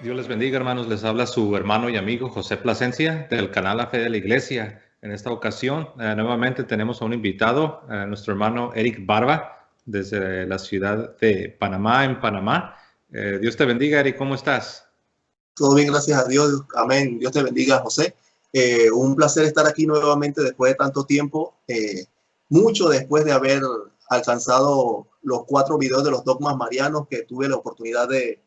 Dios les bendiga, hermanos. Les habla su hermano y amigo José Plasencia del canal La Fe de la Iglesia. En esta ocasión, nuevamente tenemos a un invitado, nuestro hermano Eric Barba, desde la ciudad de Panamá, en Panamá. Dios te bendiga, Eric. ¿Cómo estás? Todo bien, gracias a Dios. Amén. Dios te bendiga, José. Un placer estar aquí nuevamente después de tanto tiempo, mucho después de haber alcanzado los 4 videos de los dogmas marianos que tuve la oportunidad de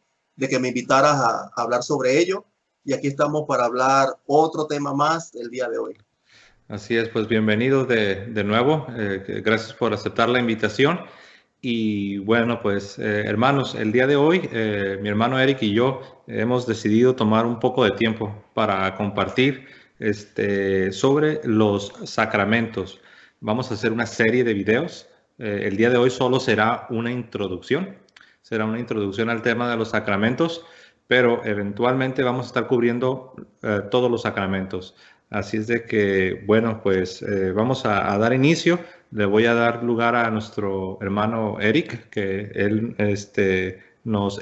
que me invitaras a hablar sobre ello. Y aquí estamos para hablar otro tema más el día de hoy. Así es, pues bienvenido de nuevo. Gracias por aceptar la invitación. Y bueno, pues hermanos, el día de hoy mi hermano Eric y yo hemos decidido tomar un poco de tiempo para compartir sobre los sacramentos. Vamos a hacer una serie de videos. El día de hoy solo será una introducción al tema de los sacramentos, pero eventualmente vamos a estar cubriendo todos los sacramentos. Así es de que, bueno, pues vamos a dar inicio. Le voy a dar lugar a nuestro hermano Eric, que él nos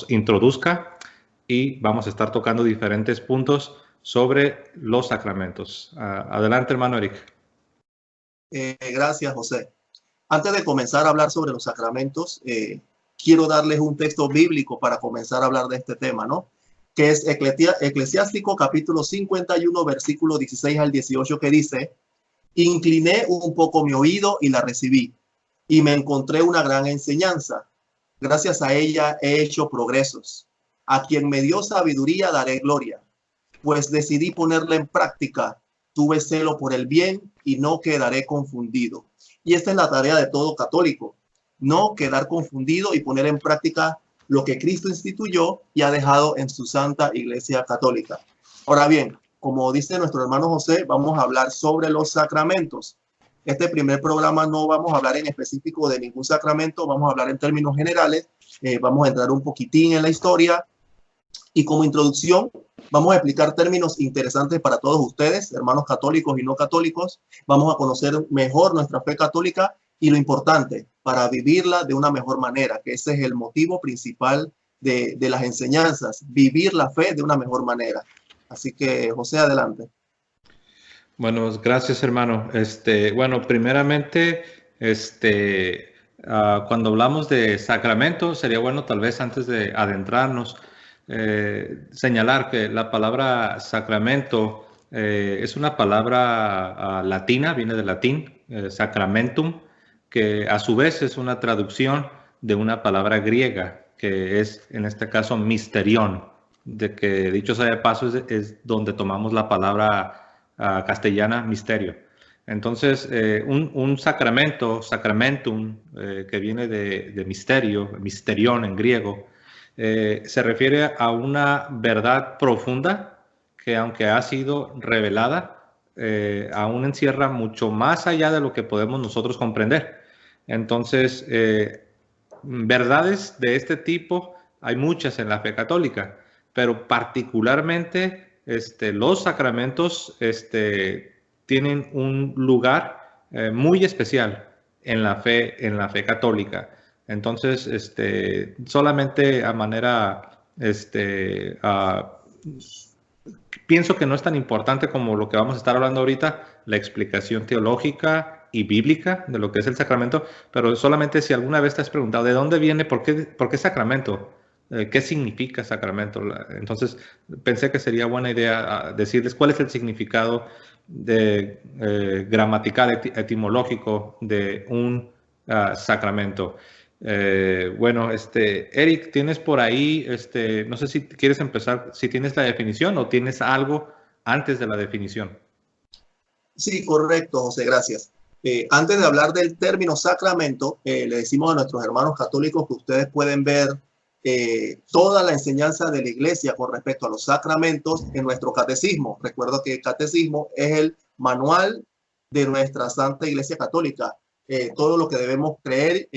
introduzca y vamos a estar tocando diferentes puntos sobre los sacramentos. Adelante, hermano Eric. Gracias, José. Antes de comenzar a hablar sobre los sacramentos, quiero darles un texto bíblico para comenzar a hablar de este tema, ¿no? Que es Eclesiástico capítulo 51, versículo 16 al 18, que dice: incliné un poco mi oído y la recibí, y me encontré una gran enseñanza. Gracias a ella he hecho progresos. A quien me dio sabiduría daré gloria, pues decidí ponerla en práctica. Tuve celo por el bien y no quedaré confundido. Y esta es la tarea de todo católico: no quedar confundido y poner en práctica lo que Cristo instituyó y ha dejado en su Santa Iglesia Católica. Ahora bien, como dice nuestro hermano José, vamos a hablar sobre los sacramentos. Este primer programa no vamos a hablar en específico de ningún sacramento, vamos a hablar en términos generales, vamos a entrar un poquitín en la historia y como introducción vamos a explicar términos interesantes para todos ustedes, hermanos católicos y no católicos. Vamos a conocer mejor nuestra fe católica y lo importante para vivirla de una mejor manera, que ese es el motivo principal de las enseñanzas, vivir la fe de una mejor manera. Así que, José, adelante. Bueno, gracias, hermano. Bueno, primeramente, cuando hablamos de sacramentos, sería bueno tal vez antes de adentrarnos, señalar que la palabra sacramento es una palabra latina, viene del latín, sacramentum, que a su vez es una traducción de una palabra griega, que es en este caso misterión, de que dicho sea de paso es donde tomamos la palabra castellana misterio. Entonces, un sacramento, sacramentum, que viene de misterio, misterión en griego, se refiere a una verdad profunda que, aunque ha sido revelada, aún encierra mucho más allá de lo que podemos nosotros comprender. Entonces, verdades de este tipo hay muchas en la fe católica, pero particularmente los sacramentos tienen un lugar muy especial en la fe católica. Entonces, solamente a manera, pienso que no es tan importante como lo que vamos a estar hablando ahorita, la explicación teológica y bíblica de lo que es el sacramento, pero solamente si alguna vez te has preguntado de dónde viene, por qué sacramento, qué significa sacramento. Entonces pensé que sería buena idea decirles cuál es el significado gramatical, etimológico de un sacramento. Bueno, Eric, tienes por ahí, no sé si quieres empezar, si tienes la definición o tienes algo antes de la definición. Sí, correcto, José, gracias. Antes de hablar del término sacramento, le decimos a nuestros hermanos católicos que ustedes pueden ver toda la enseñanza de la Iglesia con respecto a los sacramentos en nuestro catecismo. Recuerdo que el catecismo es el manual de nuestra Santa Iglesia Católica. Todo lo que debemos creer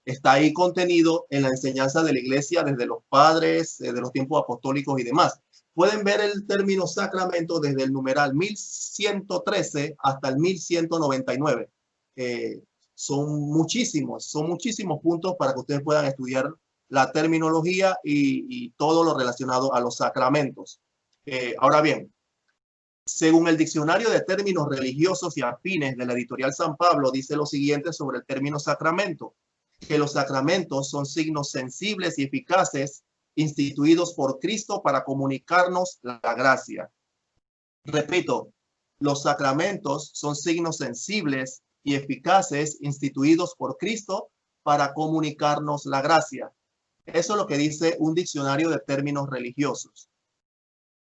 está ahí contenido en la enseñanza de la Iglesia desde los padres, de los tiempos apostólicos y demás. Pueden ver el término sacramento desde el numeral 1113 hasta el 1199. Son muchísimos puntos para que ustedes puedan estudiar la terminología y todo lo relacionado a los sacramentos. Ahora bien, según el diccionario de términos religiosos y afines de la editorial San Pablo, dice lo siguiente sobre el término sacramento: que los sacramentos son signos sensibles y eficaces instituidos por Cristo para comunicarnos la gracia. Repito, los sacramentos son signos sensibles y eficaces instituidos por Cristo para comunicarnos la gracia. Eso es lo que dice un diccionario de términos religiosos.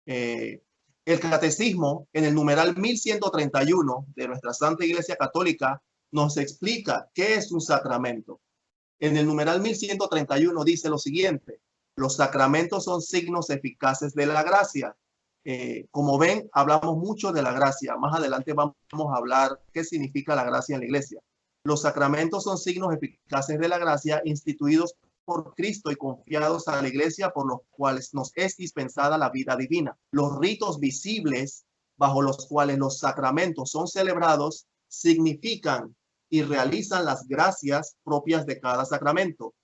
El catecismo, en el numeral 1131 de nuestra Santa Iglesia Católica, nos explica qué es un sacramento. En el numeral 1131 dice lo siguiente: los sacramentos son signos eficaces de la gracia. Como ven, hablamos mucho de la gracia. Más adelante vamos a hablar qué significa la gracia en la iglesia. Los sacramentos son signos eficaces de la gracia instituidos por Cristo y confiados a la iglesia, por los cuales nos es dispensada la vida divina. Los ritos visibles bajo los cuales los sacramentos son celebrados significan y realizan las gracias propias de cada sacramento.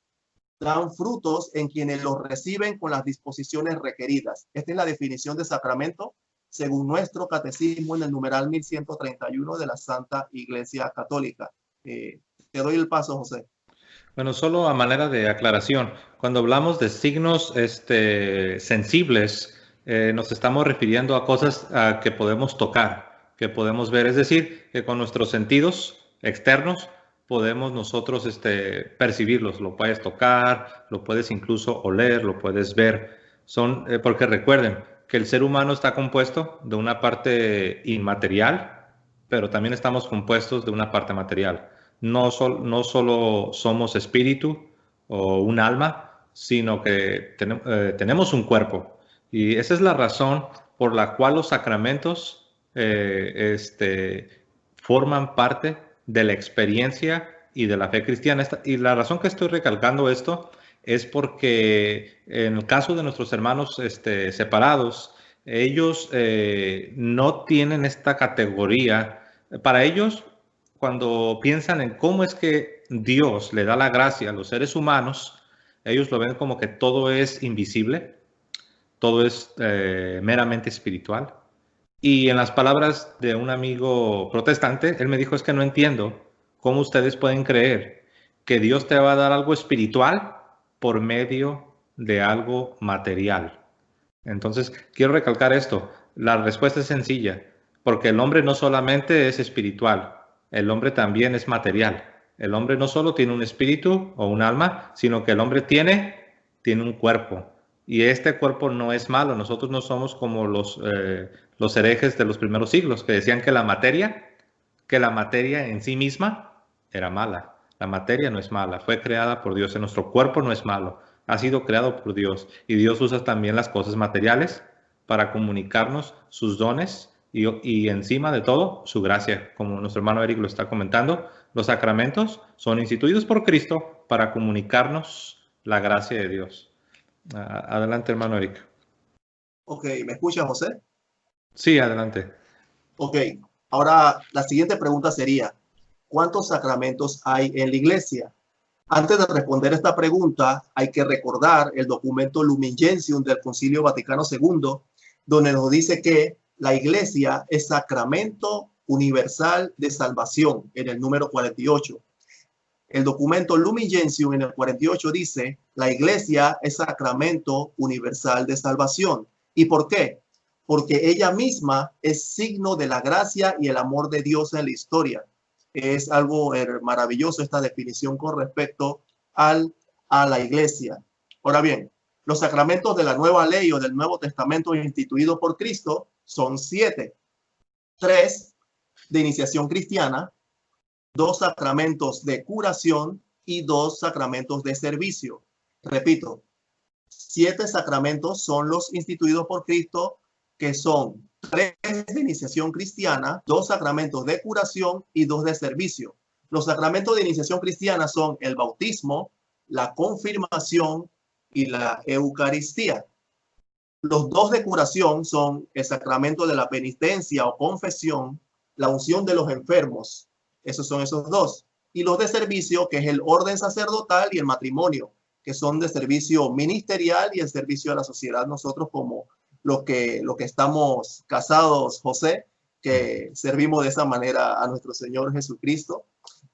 Dan frutos en quienes los reciben con las disposiciones requeridas. Esta es la definición de sacramento según nuestro catecismo en el numeral 1131 de la Santa Iglesia Católica. Te doy el paso, José. Bueno, solo a manera de aclaración, cuando hablamos de signos sensibles, nos estamos refiriendo a cosas que podemos tocar, que podemos ver. Es decir, que con nuestros sentidos externos podemos nosotros percibirlos. Lo puedes tocar, lo puedes incluso oler, lo puedes ver. Porque recuerden que el ser humano está compuesto de una parte inmaterial, pero también estamos compuestos de una parte material. No solo somos espíritu o un alma, sino que tenemos un cuerpo. Y esa es la razón por la cual los sacramentos forman parte de la experiencia y de la fe cristiana. Y la razón que estoy recalcando esto es porque en el caso de nuestros hermanos separados, ellos no tienen esta categoría. Para ellos, cuando piensan en cómo es que Dios le da la gracia a los seres humanos, ellos lo ven como que todo es invisible, todo es meramente espiritual. Y en las palabras de un amigo protestante, él me dijo: es que no entiendo cómo ustedes pueden creer que Dios te va a dar algo espiritual por medio de algo material. Entonces, quiero recalcar esto. La respuesta es sencilla, porque el hombre no solamente es espiritual, el hombre también es material. El hombre no solo tiene un espíritu o un alma, sino que el hombre tiene un cuerpo. Y este cuerpo no es malo. Nosotros no somos como los herejes de los primeros siglos, que decían que la materia en sí misma era mala. La materia no es mala, fue creada por Dios. Nuestro cuerpo no es malo, ha sido creado por Dios. Y Dios usa también las cosas materiales para comunicarnos sus dones y encima de todo, su gracia. Como nuestro hermano Eric lo está comentando, los sacramentos son instituidos por Cristo para comunicarnos la gracia de Dios. Adelante, hermano Eric. Ok, ¿me escucha, José? Sí, adelante. Ok, ahora la siguiente pregunta sería: ¿cuántos sacramentos hay en la iglesia? Antes de responder esta pregunta, hay que recordar el documento Lumen Gentium del Concilio Vaticano II, donde nos dice que la iglesia es sacramento universal de salvación, en el número 48. El documento Lumen Gentium en el 48 dice: la iglesia es sacramento universal de salvación. ¿Y por qué? Porque ella misma es signo de la gracia y el amor de Dios en la historia. Es algo maravilloso esta definición con respecto a la iglesia. Ahora bien, los sacramentos de la nueva ley o del Nuevo Testamento instituidos por Cristo son 7. 3 de iniciación cristiana, 2 sacramentos de curación y 2 sacramentos de servicio. Repito, 7 sacramentos son los instituidos por Cristo, que son 3 de iniciación cristiana, 2 sacramentos de curación y 2 de servicio. Los sacramentos de iniciación cristiana son el bautismo, la confirmación y la Eucaristía. Los 2 de curación son el sacramento de la penitencia o confesión, la unción de los enfermos. Esos son esos 2. Y los de servicio, que es el orden sacerdotal y el matrimonio, que son de servicio ministerial y en servicio a la sociedad. Nosotros como los que estamos casados, José, que servimos de esa manera a nuestro Señor Jesucristo,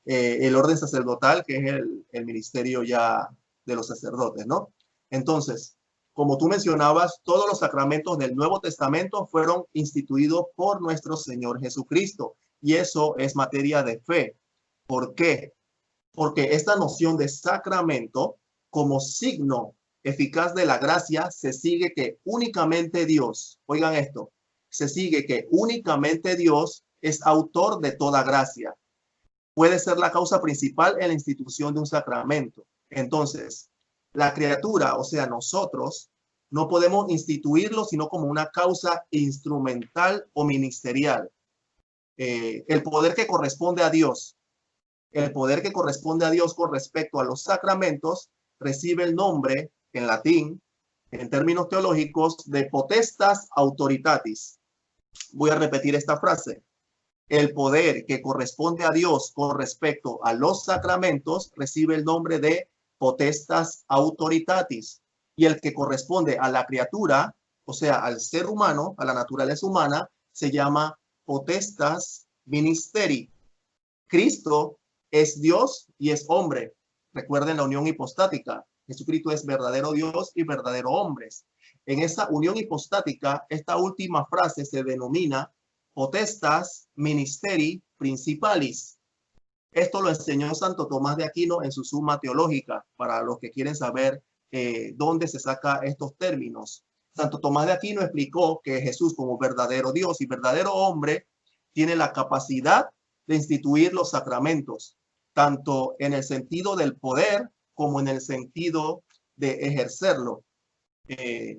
el orden sacerdotal, que es el ministerio ya de los sacerdotes, ¿no? Entonces, como tú mencionabas, todos los sacramentos del Nuevo Testamento fueron instituidos por nuestro Señor Jesucristo, y eso es materia de fe. ¿Por qué? Porque esta noción de sacramento como signo eficaz de la gracia se sigue que únicamente Dios, oigan esto, se sigue que únicamente Dios es autor de toda gracia. Puede ser la causa principal en la institución de un sacramento. Entonces, la criatura, o sea, nosotros, no podemos instituirlo sino como una causa instrumental o ministerial. El poder que corresponde a Dios, con respecto a los sacramentos recibe el nombre en latín, en términos teológicos, de potestas autoritatis. Voy a repetir esta frase. El poder que corresponde a Dios con respecto a los sacramentos recibe el nombre de potestas autoritatis, y el que corresponde a la criatura, o sea, al ser humano, a la naturaleza humana, se llama potestas ministeri. Cristo es Dios y es hombre. Recuerden la unión hipostática. Jesucristo es verdadero Dios y verdadero hombre. En esa unión hipostática, esta última frase se denomina potestas ministeri principalis. Esto lo enseñó Santo Tomás de Aquino en su Suma Teológica, para los que quieren saber dónde se saca estos términos. Santo Tomás de Aquino explicó que Jesús, como verdadero Dios y verdadero hombre, tiene la capacidad de instituir los sacramentos, tanto en el sentido del poder como en el sentido de ejercerlo.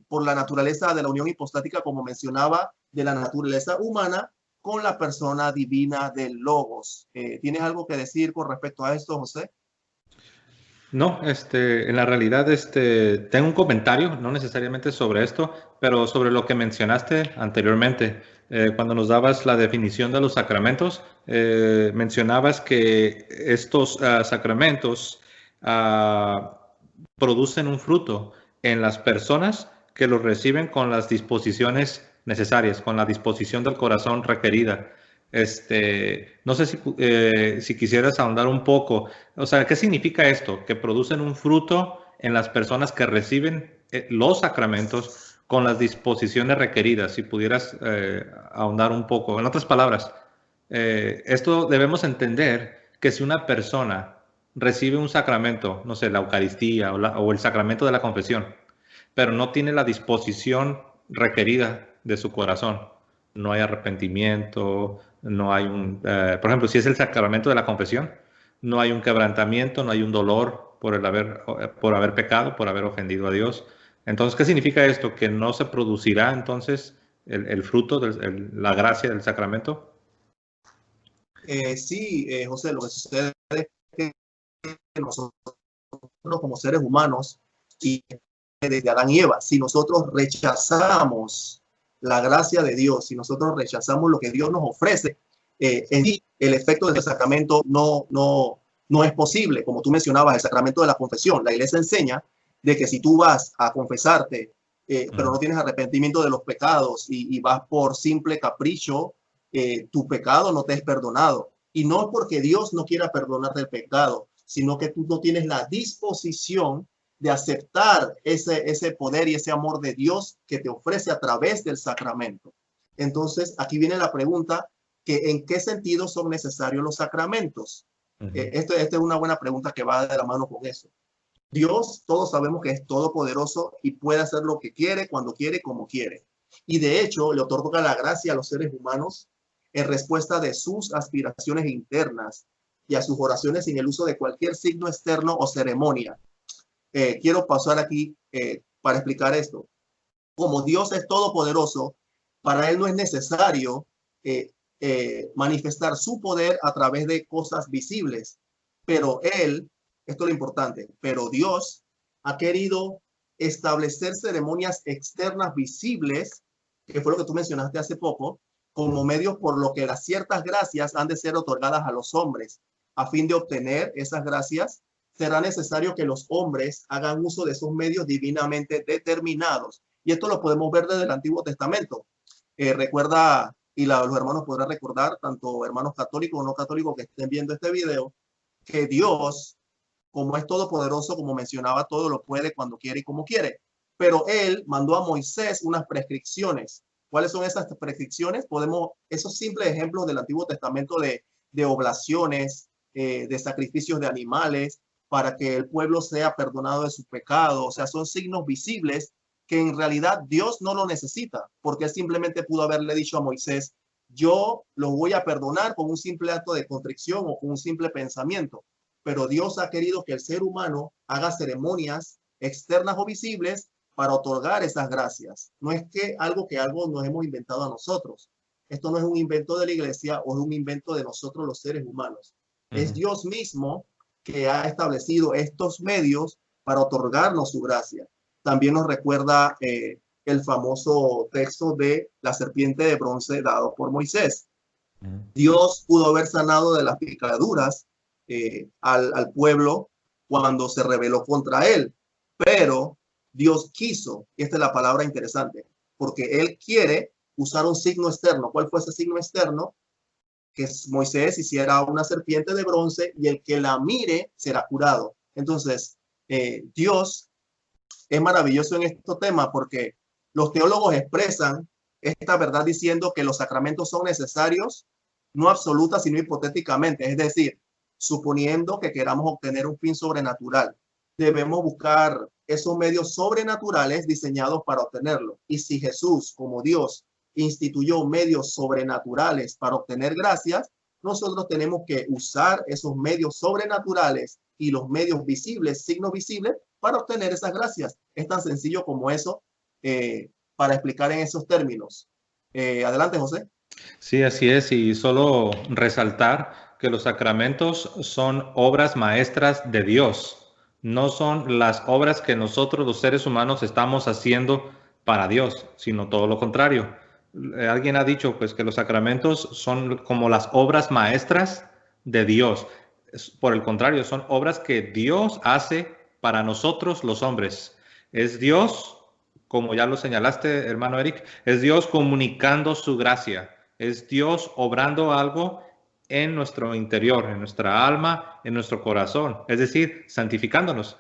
Por la naturaleza de la unión hipostática, como mencionaba, de la naturaleza humana con la persona divina del Logos. ¿Tienes algo que decir con respecto a esto, José? No, en la realidad, tengo un comentario, no necesariamente sobre esto, pero sobre lo que mencionaste anteriormente. Cuando nos dabas la definición de los sacramentos, mencionabas que estos sacramentos producen un fruto en las personas que los reciben con las disposiciones necesarias, con la disposición del corazón requerida. No sé si quisieras ahondar un poco. O sea, ¿qué significa esto? Que producen un fruto en las personas que reciben los sacramentos con las disposiciones requeridas. Si pudieras ahondar un poco. En otras palabras, esto debemos entender que si una persona recibe un sacramento, no sé, la Eucaristía o el sacramento de la confesión, pero no tiene la disposición requerida de su corazón, no hay arrepentimiento, no hay por ejemplo, si es el sacramento de la confesión, no hay un quebrantamiento, no hay un dolor por haber pecado, por haber ofendido a Dios. Entonces, ¿qué significa esto? Que no se producirá entonces el fruto de la gracia del sacramento. Sí, José, lo que sucede es que nosotros como seres humanos, y desde Adán y Eva, si nosotros rechazamos la gracia de Dios, si nosotros rechazamos lo que Dios nos ofrece, en sí, el efecto del sacramento no es posible. Como tú mencionabas, el sacramento de la confesión, la iglesia enseña de que si tú vas a confesarte, pero no tienes arrepentimiento de los pecados y vas por simple capricho, tu pecado no te es perdonado. Y no porque Dios no quiera perdonarte el pecado, sino que tú no tienes la disposición de aceptar ese poder y ese amor de Dios que te ofrece a través del sacramento. Entonces, aquí viene la pregunta, que ¿en qué sentido son necesarios los sacramentos? Esta es una buena pregunta que va de la mano con eso. Dios, todos sabemos que es todopoderoso y puede hacer lo que quiere, cuando quiere, como quiere. Y de hecho, le otorga la gracia a los seres humanos en respuesta de sus aspiraciones internas y a sus oraciones sin el uso de cualquier signo externo o ceremonia. Quiero pasar aquí para explicar esto. Como Dios es todopoderoso, para Él no es necesario manifestar su poder a través de cosas visibles. Pero Él, esto es lo importante, pero Dios ha querido establecer ceremonias externas visibles, que fue lo que tú mencionaste hace poco, como medios por lo que las ciertas gracias han de ser otorgadas a los hombres, a fin de obtener esas gracias será necesario que los hombres hagan uso de esos medios divinamente determinados. Y esto lo podemos ver desde el Antiguo Testamento. Recuerda, y los hermanos podrán recordar, tanto hermanos católicos o no católicos que estén viendo este video, que Dios, como es todopoderoso, como mencionaba, todo lo puede cuando quiere y como quiere. Pero él mandó a Moisés unas prescripciones. ¿Cuáles son esas prescripciones? Esos simples ejemplos del Antiguo Testamento de oblaciones, de sacrificios de animales, para que el pueblo sea perdonado de sus pecados. O sea, son signos visibles que en realidad Dios no lo necesita, porque él simplemente pudo haberle dicho a Moisés, yo los voy a perdonar con un simple acto de contrición o con un simple pensamiento. Pero Dios ha querido que el ser humano haga ceremonias externas o visibles para otorgar esas gracias. No es que algo nos hemos inventado a nosotros. Esto no es un invento de la iglesia o es un invento de nosotros los seres humanos. Es Dios mismo que ha establecido estos medios para otorgarnos su gracia. También nos recuerda el famoso texto de la serpiente de bronce dado por Moisés. Dios pudo haber sanado de las picaduras al pueblo cuando se rebeló contra él, pero Dios quiso, y esta es la palabra interesante, porque él quiere usar un signo externo. ¿Cuál fue ese signo externo? Que Moisés hiciera una serpiente de bronce y el que la mire será curado. Entonces, Dios es maravilloso en este tema porque los teólogos expresan esta verdad diciendo que los sacramentos son necesarios, no absoluta, sino hipotéticamente. Es decir, suponiendo que queramos obtener un fin sobrenatural, debemos buscar esos medios sobrenaturales diseñados para obtenerlo. Y si Jesús, como Dios, instituyó medios sobrenaturales para obtener gracias, nosotros tenemos que usar esos medios sobrenaturales y los medios visibles, signos visibles, para obtener esas gracias. Es tan sencillo como eso para explicar en esos términos. Adelante, José. Sí, así es. Y solo resaltar que los sacramentos son obras maestras de Dios. No son las obras que nosotros los seres humanos estamos haciendo para Dios, sino todo lo contrario. Alguien ha dicho pues que los sacramentos son como las obras maestras de Dios. Por el contrario, son obras que Dios hace para nosotros los hombres. Es Dios, como ya lo señalaste, hermano Eric, es Dios comunicando su gracia. Es Dios obrando algo en nuestro interior, en nuestra alma, en nuestro corazón. Es decir, santificándonos.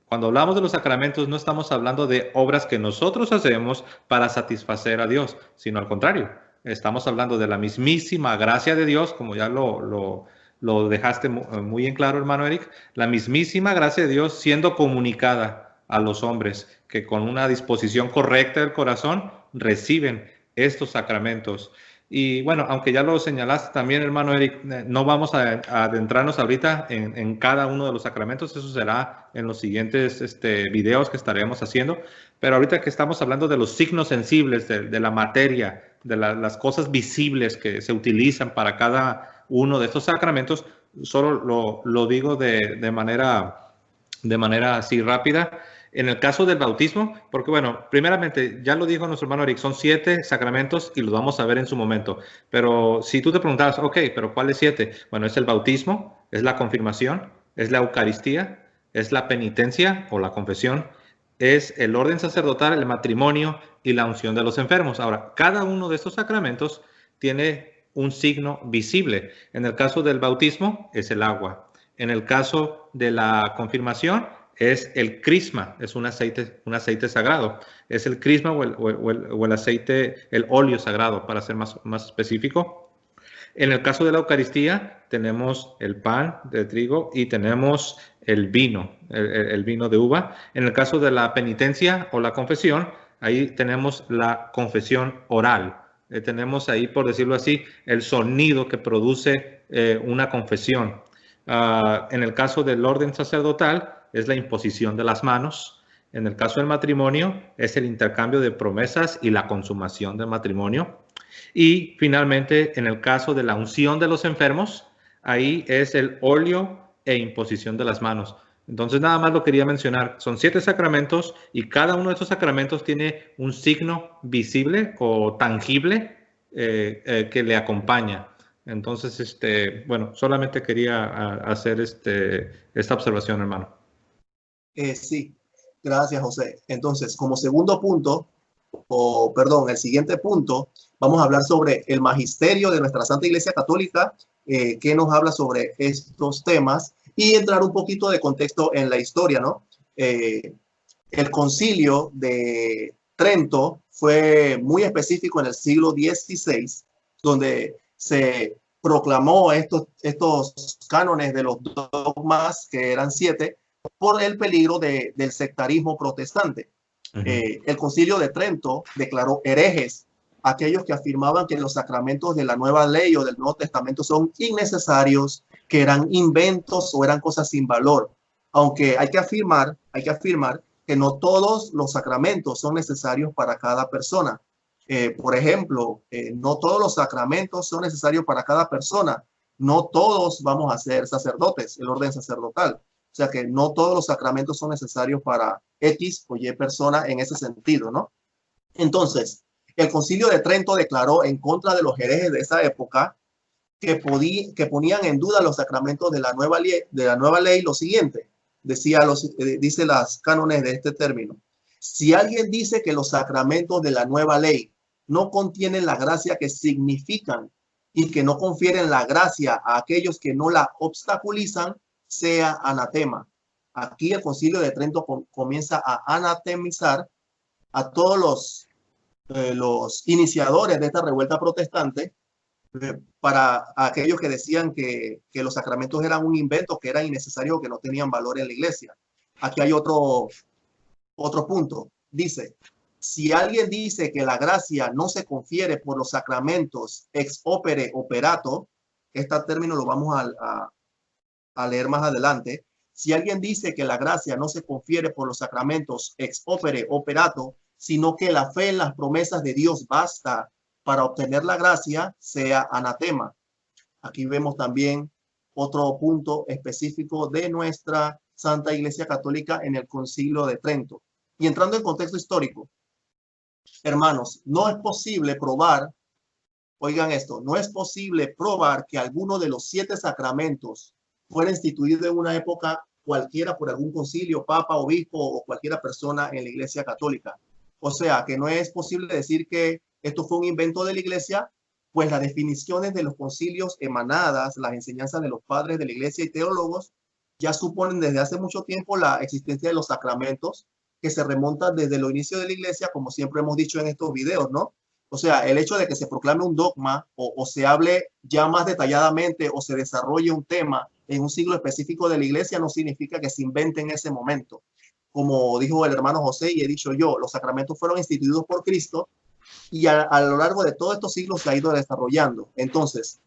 Cuando hablamos de los sacramentos, no estamos hablando de obras que nosotros hacemos para satisfacer a Dios, sino al contrario. Estamos hablando de la mismísima gracia de Dios, como ya lo dejaste muy en claro, hermano Eric, la mismísima gracia de Dios siendo comunicada a los hombres que con una disposición correcta del corazón reciben estos sacramentos. Y bueno, aunque ya lo señalaste también, hermano Eric, no vamos a adentrarnos ahorita en cada uno de los sacramentos, eso será en los siguientes videos que estaremos haciendo, pero ahorita que estamos hablando de los signos sensibles de la materia, de las cosas visibles que se utilizan para cada uno de estos sacramentos, solo lo digo de manera así rápida. En el caso del bautismo, porque bueno, primeramente, ya lo dijo nuestro hermano Eric, son 7 sacramentos y los vamos a ver en su momento. Pero si tú te preguntabas, ok, pero ¿cuáles 7? Bueno, es el bautismo, es la confirmación, es la Eucaristía, es la penitencia o la confesión, es el orden sacerdotal, el matrimonio y la unción de los enfermos. Ahora, cada uno de estos sacramentos tiene un signo visible. En el caso del bautismo, es el agua. En el caso de la confirmación, es el crisma, es un aceite sagrado. Es el crisma o el aceite, el óleo sagrado, para ser más específico. En el caso de la Eucaristía, tenemos el pan de trigo y tenemos el vino, el vino de uva. En el caso de la penitencia o la confesión, ahí tenemos la confesión oral. Tenemos ahí, por decirlo así, el sonido que produce una confesión. En el caso del orden sacerdotal, es la imposición de las manos. En el caso del matrimonio, es el intercambio de promesas y la consumación del matrimonio. Y finalmente, en el caso de la unción de los enfermos, ahí es el óleo e imposición de las manos. Entonces, nada más lo quería mencionar. Son 7 sacramentos y cada uno de estos sacramentos tiene un signo visible o tangible que le acompaña. Entonces, bueno, solamente quería hacer esta observación, hermano. Sí, gracias, José. Entonces, como segundo punto, o perdón, el siguiente punto, vamos a hablar sobre el magisterio de nuestra Santa Iglesia Católica, que nos habla sobre estos temas y entrar un poquito de contexto en la historia, ¿no? El concilio de Trento fue muy específico en el siglo XVI, donde se proclamó estos cánones de los dogmas, que eran 7, por el peligro del sectarismo protestante. El concilio de Trento declaró herejes aquellos que afirmaban que los sacramentos de la nueva ley o del Nuevo Testamento son innecesarios, que eran inventos o eran cosas sin valor. Aunque hay que afirmar que no todos los sacramentos son necesarios para cada persona. Por ejemplo, no todos los sacramentos son necesarios para cada persona. No todos vamos a ser sacerdotes, el orden sacerdotal. O sea que no todos los sacramentos son necesarios para X o Y persona en ese sentido, ¿no? Entonces, el Concilio de Trento declaró en contra de los herejes de esa época que ponían en duda los sacramentos de la nueva ley lo siguiente. Dice las cánones de este término. Si alguien dice que los sacramentos de la nueva ley no contienen la gracia que significan y que no confieren la gracia a aquellos que no la obstaculizan, sea anatema. Aquí el Concilio de Trento comienza a anatemizar a todos los iniciadores de esta revuelta protestante, para aquellos que decían que los sacramentos eran un invento, que eran innecesarios, que no tenían valor en la iglesia. Aquí hay otro punto. Dice, si alguien dice que la gracia no se confiere por los sacramentos ex opere operato, este término lo vamos a leer más adelante. Si alguien dice que la gracia no se confiere por los sacramentos ex opere operato, sino que la fe en las promesas de Dios basta para obtener la gracia, sea anatema. Aquí vemos también otro punto específico de nuestra Santa Iglesia Católica en el Concilio de Trento. Y entrando en contexto histórico, hermanos, no es posible probar, oigan esto, no es posible probar que alguno de los 7 sacramentos fuera instituido en una época cualquiera por algún concilio, papa, obispo o cualquiera persona en la Iglesia Católica. O sea, que no es posible decir que esto fue un invento de la iglesia, pues las definiciones de los concilios emanadas, las enseñanzas de los padres de la iglesia y teólogos, ya suponen desde hace mucho tiempo la existencia de los sacramentos, que se remontan desde los inicios de la iglesia, como siempre hemos dicho en estos videos, ¿no? O sea, el hecho de que se proclame un dogma o se hable ya más detalladamente o se desarrolle un tema en un siglo específico de la iglesia no significa que se invente en ese momento. Como dijo el hermano José y he dicho yo, los sacramentos fueron instituidos por Cristo y a lo largo de todos estos siglos se ha ido desarrollando. Entonces,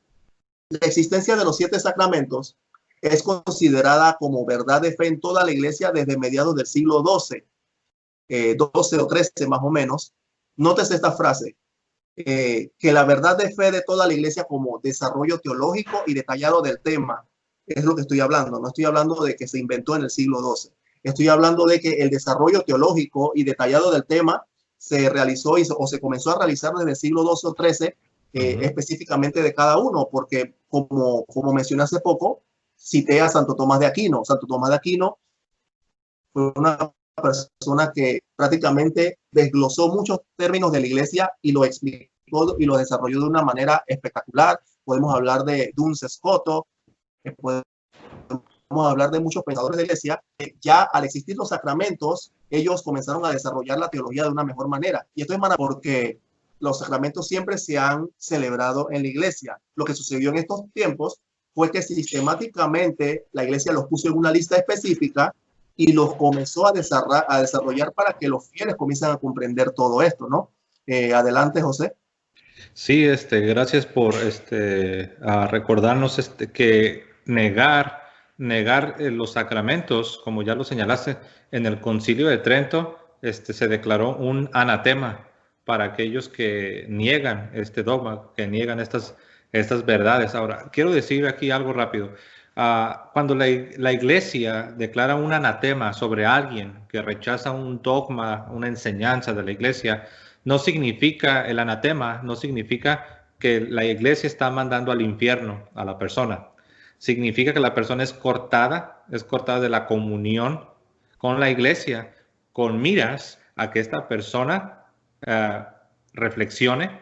la existencia de los 7 sacramentos es considerada como verdad de fe en toda la iglesia desde mediados del siglo XII, 12 o 13 más o menos. Nótese esta frase, que la verdad de fe de toda la iglesia como desarrollo teológico y detallado del tema, es lo que estoy hablando. No estoy hablando de que se inventó en el siglo XII. Estoy hablando de que el desarrollo teológico y detallado del tema se realizó o se comenzó a realizar desde el siglo XII o XIII, específicamente de cada uno, porque como mencioné hace poco, cité a Santo Tomás de Aquino. Santo Tomás de Aquino fue una persona que prácticamente desglosó muchos términos de la iglesia y lo explicó y lo desarrolló de una manera espectacular. Podemos hablar de Duns Scoto, podemos hablar de muchos pensadores de la iglesia. Ya al existir los sacramentos, ellos comenzaron a desarrollar la teología de una mejor manera. Y esto es maravilloso porque los sacramentos siempre se han celebrado en la iglesia. Lo que sucedió en estos tiempos fue que sistemáticamente la iglesia los puso en una lista específica y los comenzó a desarrollar para que los fieles comiencen a comprender todo esto, ¿no? Adelante, José. Sí, gracias por a recordarnos que negar los sacramentos, como ya lo señalaste, en el Concilio de Trento se declaró un anatema para aquellos que niegan este dogma, que niegan estas verdades. Ahora, quiero decir aquí algo rápido. Cuando la iglesia declara un anatema sobre alguien que rechaza un dogma, una enseñanza de la iglesia, no significa, el anatema no significa que la iglesia está mandando al infierno a la persona. Significa que la persona es cortada de la comunión con la iglesia, con miras a que esta persona reflexione,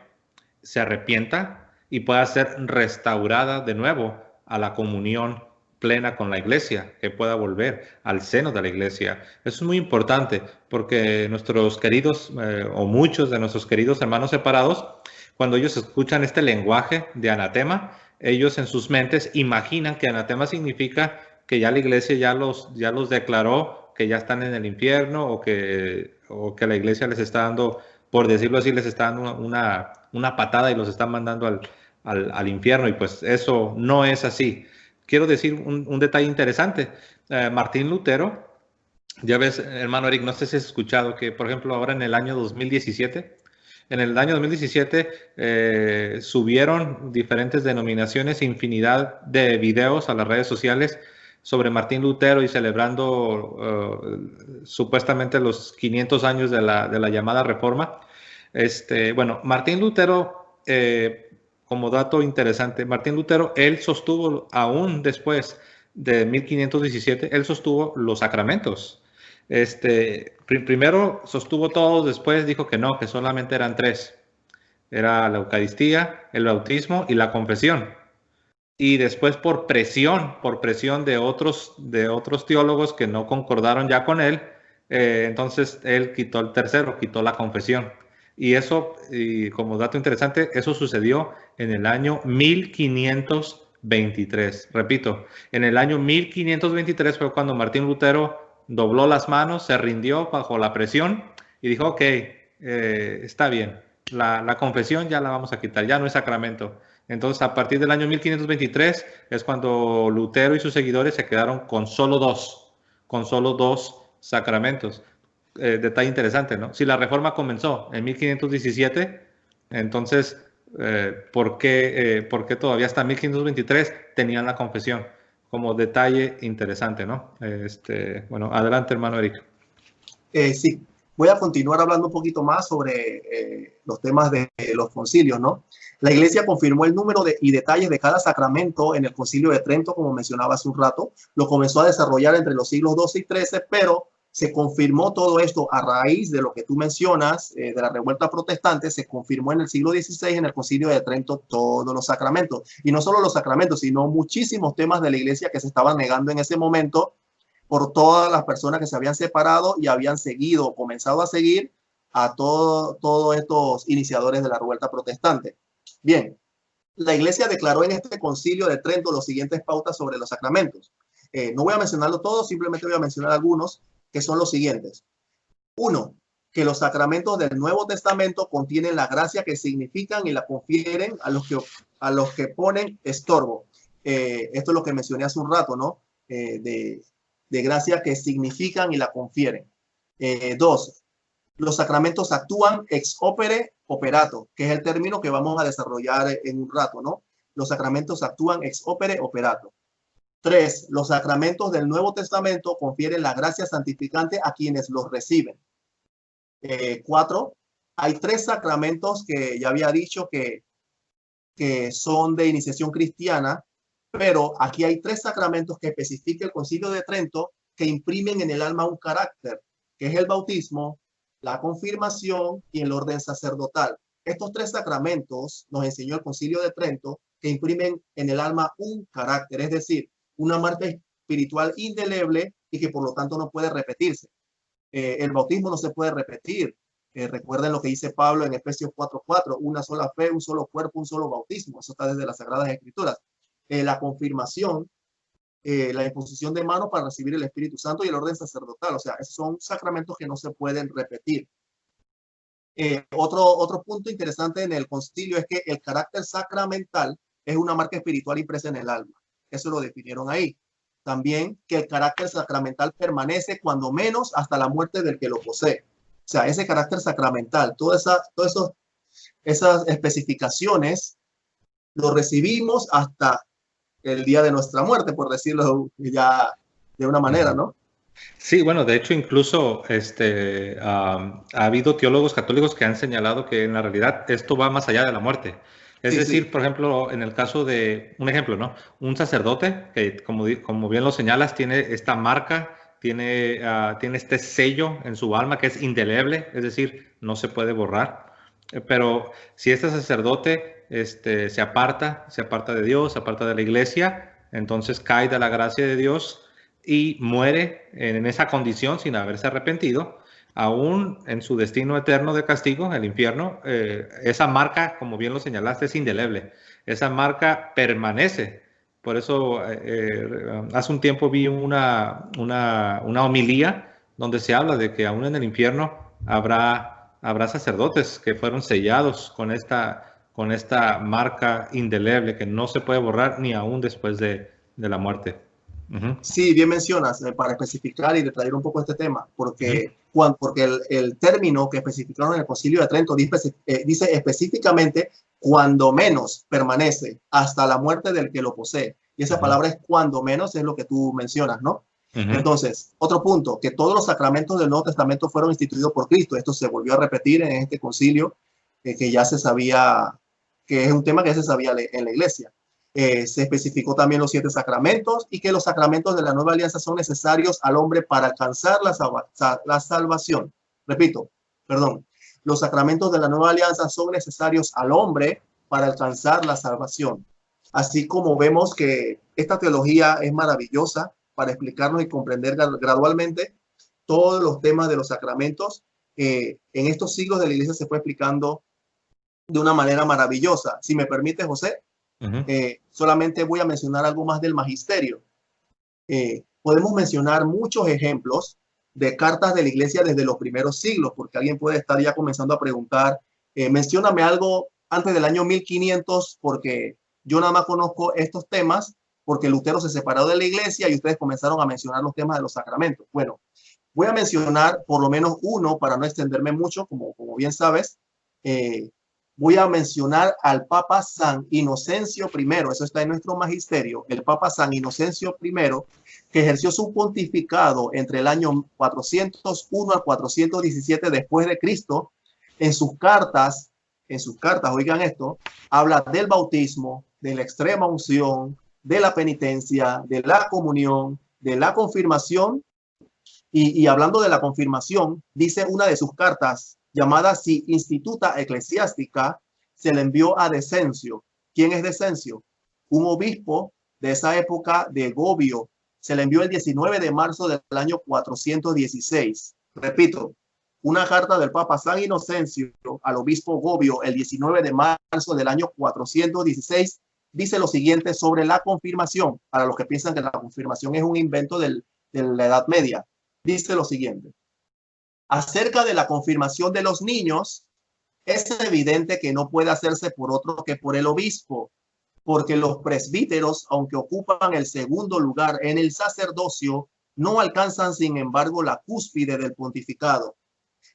se arrepienta y pueda ser restaurada de nuevo a la comunión plena con la iglesia, que pueda volver al seno de la iglesia. Eso es muy importante porque nuestros queridos o muchos de nuestros queridos hermanos separados, cuando ellos escuchan este lenguaje de anatema, ellos en sus mentes imaginan que anatema significa que ya la iglesia ya los declaró que ya están en el infierno o que la iglesia les está dando, por decirlo así, les está dando una patada y los están mandando al infierno, y pues eso no es así. Quiero decir un detalle interesante. Martín Lutero, ya ves, hermano Eric, no sé si has escuchado que, por ejemplo, ahora en el año 2017, subieron diferentes denominaciones infinidad de videos a las redes sociales sobre Martín Lutero y celebrando supuestamente los 500 años de la llamada Reforma. Bueno, Martín Lutero, como dato interesante, Martín Lutero, él sostuvo, aún después de 1517, él sostuvo los sacramentos. Primero sostuvo todos, después dijo que no, que solamente eran tres. Era la Eucaristía, el bautismo y la confesión. Y después por presión de otros teólogos que no concordaron ya con él, entonces él quitó el tercero, quitó la confesión. Y eso, y como dato interesante, eso sucedió en el año 1523. Repito, en el año 1523 fue cuando Martín Lutero dobló las manos, se rindió bajo la presión y dijo, ok, está bien, la confesión ya la vamos a quitar, ya no es sacramento. Entonces, a partir del año 1523 es cuando Lutero y sus seguidores se quedaron con solo dos sacramentos. Detalle interesante, ¿no? Si la reforma comenzó en 1517, entonces, ¿por qué todavía hasta 1523 tenían la confesión? Como detalle interesante, ¿no? Bueno, adelante, hermano Eric. Sí, voy a continuar hablando un poquito más sobre los temas de los concilios, ¿no? La Iglesia confirmó el número y detalles de cada sacramento en el Concilio de Trento, como mencionaba hace un rato. Lo comenzó a desarrollar entre los siglos XII y XIII, pero se confirmó todo esto a raíz de lo que tú mencionas, de la revuelta protestante. Se confirmó en el siglo XVI, en el Concilio de Trento, todos los sacramentos. Y no solo los sacramentos, sino muchísimos temas de la Iglesia que se estaban negando en ese momento por todas las personas que se habían separado y habían seguido, comenzado a seguir a todos estos iniciadores de la revuelta protestante. Bien, la Iglesia declaró en este Concilio de Trento las siguientes pautas sobre los sacramentos. No voy a mencionarlo todo, simplemente voy a mencionar algunos, que son los siguientes. 1. Que los sacramentos del Nuevo Testamento contienen la gracia que significan y la confieren a los que ponen estorbo. Esto es lo que mencioné hace un rato, ¿no? De gracia que significan y la confieren. 2. Los sacramentos actúan ex opere operato, que es el término que vamos a desarrollar en un rato, ¿no? Los sacramentos actúan ex opere operato. 3. Los sacramentos del Nuevo Testamento confieren la gracia santificante a quienes los reciben. 4. Hay 3 sacramentos que ya había dicho que son de iniciación cristiana, pero aquí hay 3 sacramentos que especifica el Concilio de Trento que imprimen en el alma un carácter, que es el bautismo, la confirmación y el orden sacerdotal. Estos 3 sacramentos nos enseñó el Concilio de Trento que imprimen en el alma un carácter, es decir, una marca espiritual indeleble y que por lo tanto no puede repetirse. El bautismo no se puede repetir. Recuerden lo que dice Pablo en Efesios 4:4, una sola fe, un solo cuerpo, un solo bautismo. Eso está desde las Sagradas Escrituras. La confirmación, la imposición de manos para recibir el Espíritu Santo y el orden sacerdotal. O sea, esos son sacramentos que no se pueden repetir. Otro punto interesante en el concilio es que el carácter sacramental es una marca espiritual impresa en el alma. Eso lo definieron ahí. También que el carácter sacramental permanece cuando menos hasta la muerte del que lo posee. O sea, ese carácter sacramental, todas esas especificaciones lo recibimos hasta el día de nuestra muerte, por decirlo ya de una manera, ¿no? Sí, bueno, de hecho incluso ha habido teólogos católicos que han señalado que en la realidad esto va más allá de la muerte, Es Sí, sí. decir, por ejemplo, en el caso de, un ejemplo, ¿no? Un sacerdote que, como bien lo señalas, tiene esta marca, tiene este sello en su alma que es indeleble, es decir, no se puede borrar. Pero si este sacerdote se aparta de Dios, se aparta de la iglesia, entonces cae de la gracia de Dios y muere en esa condición sin haberse arrepentido, aún en su destino eterno de castigo, el infierno, esa marca, como bien lo señalaste, es indeleble. Esa marca permanece. Por eso, hace un tiempo vi una homilía donde se habla de que aún en el infierno habrá sacerdotes que fueron sellados con esta marca indeleble que no se puede borrar ni aún después de la muerte. Uh-huh. Sí, bien mencionas, para especificar y detallar un poco este tema, Uh-huh. porque el término que especificaron en el Concilio de Trento dice específicamente cuando menos permanece hasta la muerte del que lo posee. Y esa Uh-huh. palabra es cuando menos, es lo que tú mencionas, ¿no? Uh-huh. Entonces, otro punto, que todos los sacramentos del Nuevo Testamento fueron instituidos por Cristo. Esto se volvió a repetir en este concilio, que ya se sabía, que es un tema que ya se sabía en la iglesia. Se especificó también los 7 sacramentos y que los sacramentos de la nueva alianza son necesarios al hombre para alcanzar la salvación. Repito, perdón, los sacramentos de la nueva alianza son necesarios al hombre para alcanzar la salvación. Así como vemos que esta teología es maravillosa para explicarnos y comprender gradualmente todos los temas de los sacramentos. En estos siglos de la iglesia se fue explicando de una manera maravillosa. Si me permite, José, Uh-huh. solamente voy a mencionar algo más del magisterio. Podemos mencionar muchos ejemplos de cartas de la iglesia desde los primeros siglos, porque alguien puede estar ya comenzando a preguntar, mencióname algo antes del año 1500, porque yo nada más conozco estos temas, porque Lutero se separó de la iglesia y ustedes comenzaron a mencionar los temas de los sacramentos. Bueno, voy a mencionar por lo menos uno para no extenderme mucho, como bien sabes. Eh, Voy a mencionar al Papa San Inocencio I, eso está en nuestro magisterio, el Papa San Inocencio I, que ejerció su pontificado entre el año 401 al 417 después de Cristo. En sus cartas, oigan esto, habla del bautismo, de la extrema unción, de la penitencia, de la comunión, de la confirmación. Y hablando de la confirmación, dice una de sus cartas, llamada Si Instituta Ecclesiastica, se le envió a Decencio. ¿Quién es Decencio? Un obispo de esa época de Gobio. Se le envió el 19 de marzo del año 416. Repito, una carta del Papa San Inocencio al obispo Gobio el 19 de marzo del año 416 dice lo siguiente sobre la confirmación, para los que piensan que la confirmación es un invento de la Edad Media. Dice lo siguiente: acerca de la confirmación de los niños, es evidente que no puede hacerse por otro que por el obispo, porque los presbíteros, aunque ocupan el segundo lugar en el sacerdocio, no alcanzan, sin embargo, la cúspide del pontificado,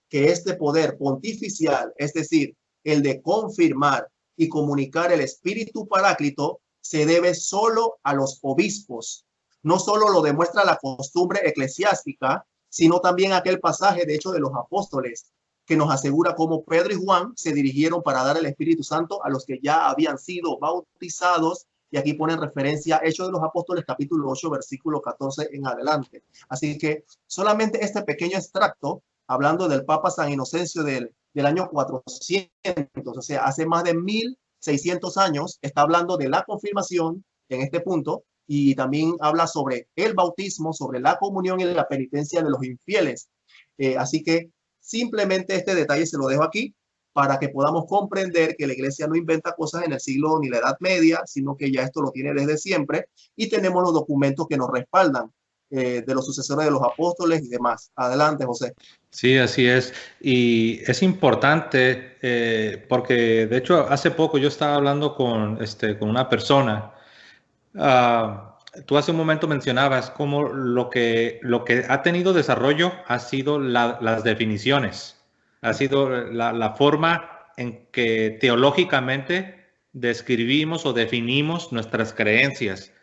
que este poder pontificial, es decir, el de confirmar y comunicar el espíritu paráclito, se debe solo a los obispos. No solo lo demuestra la costumbre eclesiástica, sino también aquel pasaje, de hecho, de los apóstoles, que nos asegura cómo Pedro y Juan se dirigieron para dar el Espíritu Santo a los que ya habían sido bautizados. Y aquí ponen referencia a Hechos de los Apóstoles, capítulo 8, versículo 14 en adelante. Así que solamente este pequeño extracto, hablando del Papa San Inocencio del año 400, o sea, hace más de 1600 años, está hablando de la confirmación en este punto, y también habla sobre el bautismo, sobre la comunión y la penitencia de los infieles. Así que simplemente este detalle se lo dejo aquí para que podamos comprender que la iglesia no inventa cosas en el siglo ni la Edad Media, sino que ya esto lo tiene desde siempre y tenemos los documentos que nos respaldan, de los sucesores de los apóstoles y demás. Adelante, José. Sí, así es. Y es importante porque, de hecho, hace poco yo estaba hablando con una persona. Tú hace un momento mencionabas cómo lo que ha tenido desarrollo ha sido las definiciones, ha sido la forma en que teológicamente describimos o definimos nuestras creencias.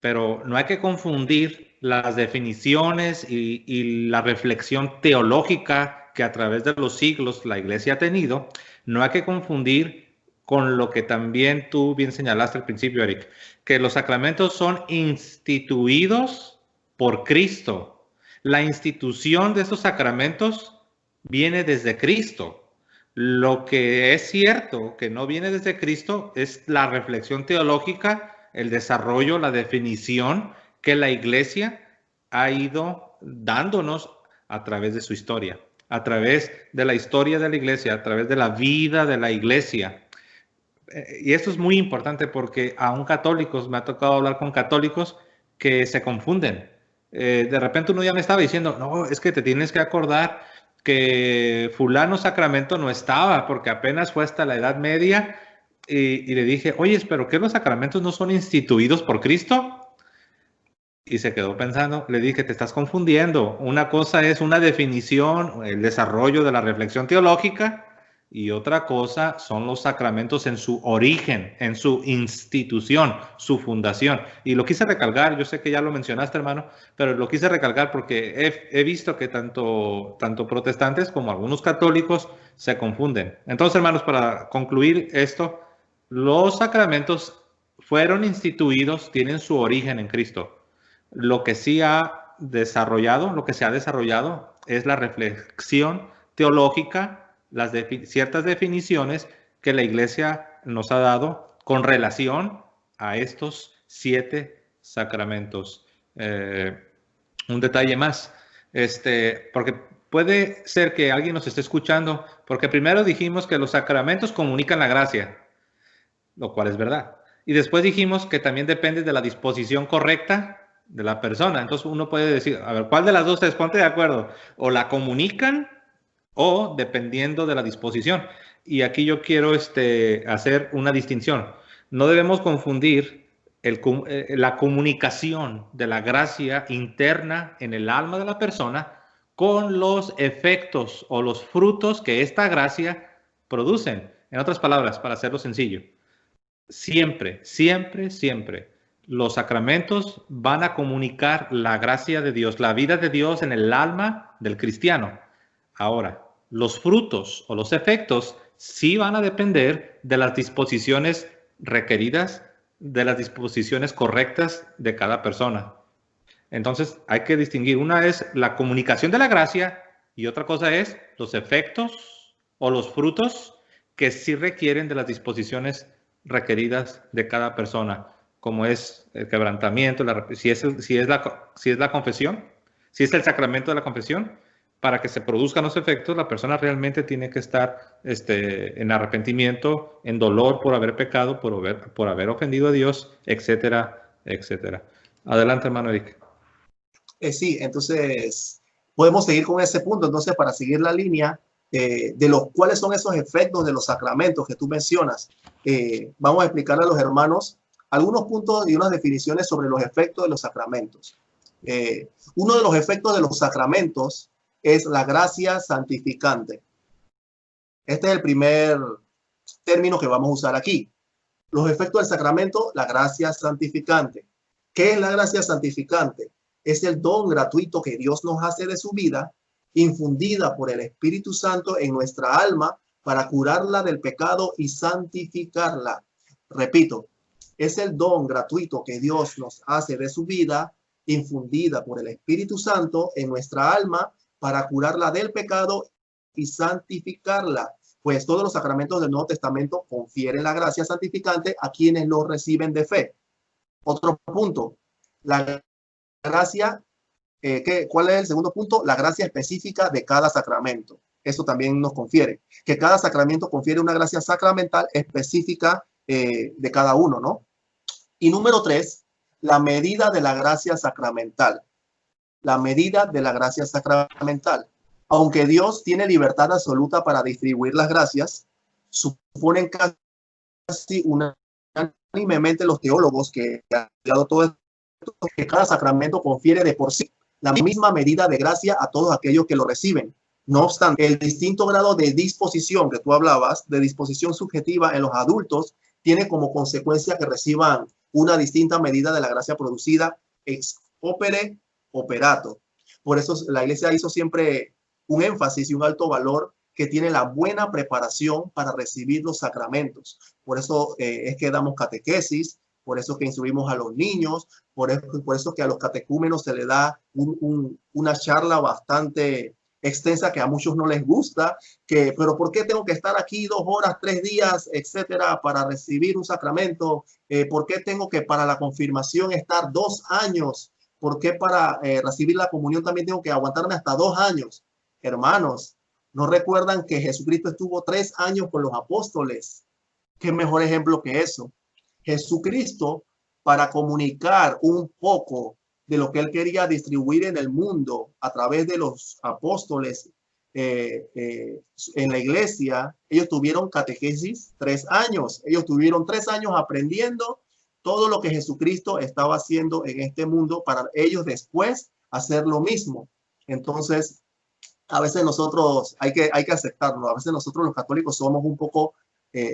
Pero no hay que confundir las definiciones y la reflexión teológica que a través de los siglos la Iglesia ha tenido, no hay que confundir con lo que también tú bien señalaste al principio, Eric, que los sacramentos son instituidos por Cristo. La institución de esos sacramentos viene desde Cristo. Lo que es cierto que no viene desde Cristo es la reflexión teológica, el desarrollo, la definición que la Iglesia ha ido dándonos a través de su historia, a través de la historia de la Iglesia, a través de la vida de la Iglesia. Y esto es muy importante porque aún católicos, me ha tocado hablar con católicos que se confunden. De repente uno ya me estaba diciendo, no, es que te tienes que acordar que fulano sacramento no estaba porque apenas fue hasta la Edad Media. Y le dije, oye, ¿pero qué los sacramentos no son instituidos por Cristo? Y se quedó pensando, le dije, te estás confundiendo. Una cosa es una definición, el desarrollo de la reflexión teológica, y otra cosa son los sacramentos en su origen, en su institución, su fundación. Y lo quise recalcar, yo sé que ya lo mencionaste, hermano, pero lo quise recalcar porque he visto que tanto protestantes como algunos católicos se confunden. Entonces, hermanos, para concluir esto, los sacramentos fueron instituidos, tienen su origen en Cristo. Lo que sí ha desarrollado, lo que se ha desarrollado es la reflexión teológica, ciertas definiciones que la Iglesia nos ha dado con relación a estos 7 sacramentos. Un detalle más, porque puede ser que alguien nos esté escuchando, porque primero dijimos que los sacramentos comunican la gracia, lo cual es verdad. Y después dijimos que también depende de la disposición correcta de la persona. Entonces uno puede decir, a ver, ¿cuál de las dos es? Ponte de acuerdo. O la comunican o dependiendo de la disposición. Y aquí yo quiero hacer una distinción. No debemos confundir la comunicación de la gracia interna en el alma de la persona con los efectos o los frutos que esta gracia producen. En otras palabras, para hacerlo sencillo, siempre, siempre, siempre los sacramentos van a comunicar la gracia de Dios, la vida de Dios en el alma del cristiano. Ahora, los frutos o los efectos sí van a depender de las disposiciones requeridas, de las disposiciones correctas de cada persona. Entonces, hay que distinguir. Una es la comunicación de la gracia y otra cosa es los efectos o los frutos que sí requieren de las disposiciones requeridas de cada persona, como es el quebrantamiento, si es la confesión, si es el sacramento de la confesión. Para que se produzcan los efectos, la persona realmente tiene que estar en arrepentimiento, en dolor por haber pecado, por haber ofendido a Dios, etcétera, etcétera. Adelante, hermano Eric. Sí, entonces podemos seguir con ese punto. Entonces, para seguir la línea de cuáles son esos efectos de los sacramentos que tú mencionas, vamos a explicar a los hermanos algunos puntos y unas definiciones sobre los efectos de los sacramentos. Uno de los efectos de los sacramentos es la gracia santificante. Este es el primer término que vamos a usar aquí. Los efectos del sacramento, la gracia santificante. ¿Qué es la gracia santificante? Es el don gratuito que Dios nos hace de su vida, infundida por el Espíritu Santo en nuestra alma para curarla del pecado y santificarla. Repito, es el don gratuito que Dios nos hace de su vida, infundida por el Espíritu Santo en nuestra alma para curarla del pecado y santificarla. Pues todos los sacramentos del Nuevo Testamento confieren la gracia santificante a quienes lo reciben de fe. Otro punto, la gracia, ¿cuál es el segundo punto? La gracia específica de cada sacramento. Eso también nos confiere, que cada sacramento confiere una gracia sacramental específica de cada uno, ¿no? Y número 3, la medida de la gracia sacramental. La medida de la gracia sacramental. Aunque Dios tiene libertad absoluta para distribuir las gracias, suponen casi unánimemente los teólogos que han dado todo esto, que cada sacramento confiere de por sí la misma medida de gracia a todos aquellos que lo reciben. No obstante, el distinto grado de disposición que tú hablabas, de disposición subjetiva en los adultos, tiene como consecuencia que reciban una distinta medida de la gracia producida ex opere operato. Por eso la Iglesia hizo siempre un énfasis y un alto valor que tiene la buena preparación para recibir los sacramentos. Por eso es que damos catequesis, por eso que instruimos a los niños, por eso que a los catecúmenos se le da una charla bastante extensa que a muchos no les gusta, pero ¿por qué tengo que estar aquí 2 horas, 3 días, etcétera, para recibir un sacramento? ¿Por qué tengo que para la confirmación estar 2 años? ¿Por qué para recibir la comunión también tengo que aguantarme hasta 2 años? Hermanos, ¿no recuerdan que Jesucristo estuvo 3 años con los apóstoles? ¿Qué mejor ejemplo que eso? Jesucristo, para comunicar un poco de lo que él quería distribuir en el mundo a través de los apóstoles en la iglesia, ellos tuvieron catequesis 3 años. Ellos tuvieron 3 años aprendiendo todo lo que Jesucristo estaba haciendo en este mundo para ellos después hacer lo mismo. Entonces, a veces nosotros hay que aceptarlo. A veces nosotros los católicos somos un poco,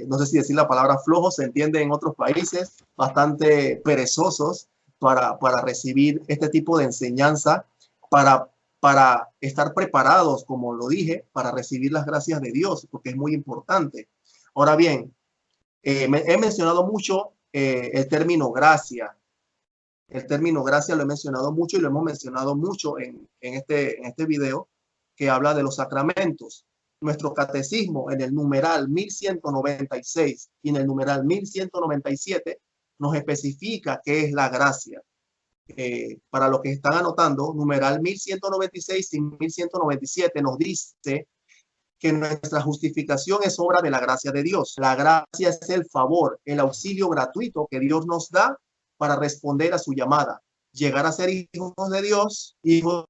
no sé si decir la palabra flojos, se entiende en otros países, bastante perezosos para recibir este tipo de enseñanza, para estar preparados, como lo dije, para recibir las gracias de Dios, porque es muy importante. Ahora bien, he mencionado mucho el término gracia. El término gracia lo he mencionado mucho y lo hemos mencionado mucho en este video que habla de los sacramentos. Nuestro catecismo en el numeral 1196 y en el numeral 1197 nos especifica qué es la gracia. Para los que están anotando, numeral 1196 y 1197 nos dice que nuestra justificación es obra de la gracia de Dios. La gracia es el favor, el auxilio gratuito que Dios nos da para responder a su llamada, llegar a ser hijos de Dios, hijos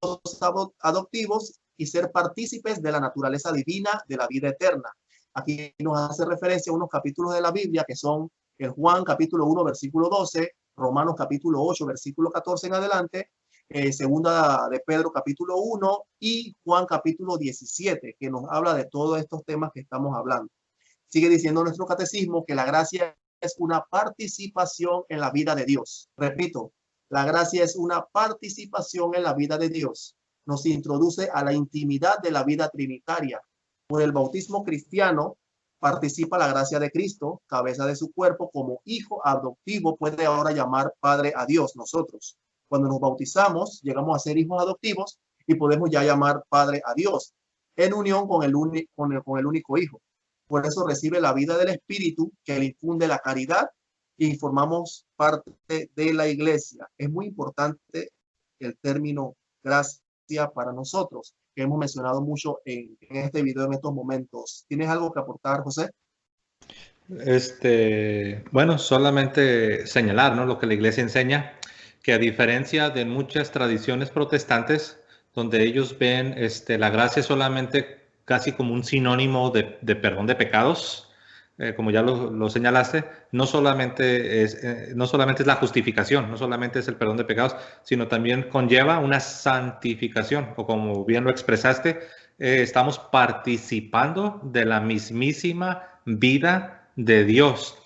adoptivos y ser partícipes de la naturaleza divina de la vida eterna. Aquí nos hace referencia a unos capítulos de la Biblia que son el Juan capítulo 1 versículo 12, Romanos capítulo 8 versículo 14 en adelante, segunda de Pedro capítulo 1 y Juan capítulo 17, que nos habla de todos estos temas que estamos hablando. Sigue diciendo nuestro catecismo que la gracia es una participación en la vida de Dios. Repito, la gracia es una participación en la vida de Dios. Nos introduce a la intimidad de la vida trinitaria. Por el bautismo cristiano participa la gracia de Cristo, cabeza de su cuerpo, como hijo adoptivo puede ahora llamar padre a Dios. Nosotros, cuando nos bautizamos, llegamos a ser hijos adoptivos y podemos ya llamar padre a Dios en unión con el único hijo. Por eso recibe la vida del Espíritu que le infunde la caridad y formamos parte de la iglesia. Es muy importante el término gracia para nosotros, que hemos mencionado mucho en este video en estos momentos. ¿Tienes algo que aportar, José? Bueno, solamente señalar, ¿no?, lo que la iglesia enseña, que a diferencia de muchas tradiciones protestantes, donde ellos ven la gracia solamente casi como un sinónimo de perdón de pecados, como ya lo señalaste, no solamente es la justificación, no solamente es el perdón de pecados, sino también conlleva una santificación, o como bien lo expresaste, estamos participando de la mismísima vida de Dios.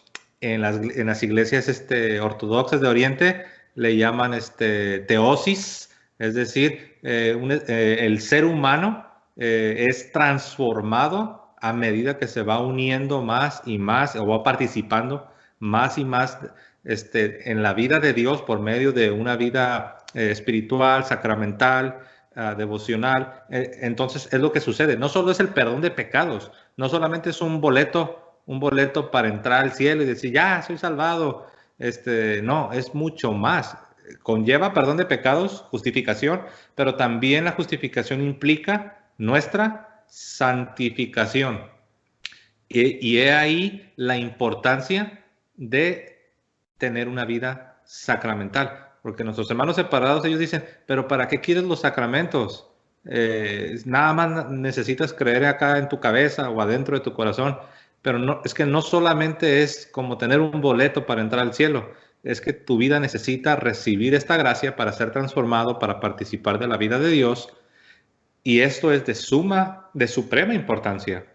En las iglesias ortodoxas de Oriente le llaman teosis, es decir, el ser humano es transformado a medida que se va uniendo más y más, o va participando más y más en la vida de Dios por medio de una vida espiritual, sacramental, devocional. Entonces es lo que sucede. No solo es el perdón de pecados, no solamente es un boleto para entrar al cielo y decir, ya, soy salvado. No, es mucho más. Conlleva perdón de pecados, justificación, pero también la justificación implica nuestra santificación. Y he ahí la importancia de tener una vida sacramental, porque nuestros hermanos separados, ellos dicen, pero ¿para qué quieres los sacramentos? Nada más necesitas creer acá en tu cabeza o adentro de tu corazón, pero no, es que no solamente es como tener un boleto para entrar al cielo, es que tu vida necesita recibir esta gracia para ser transformado, para participar de la vida de Dios. Y esto es de suprema importancia.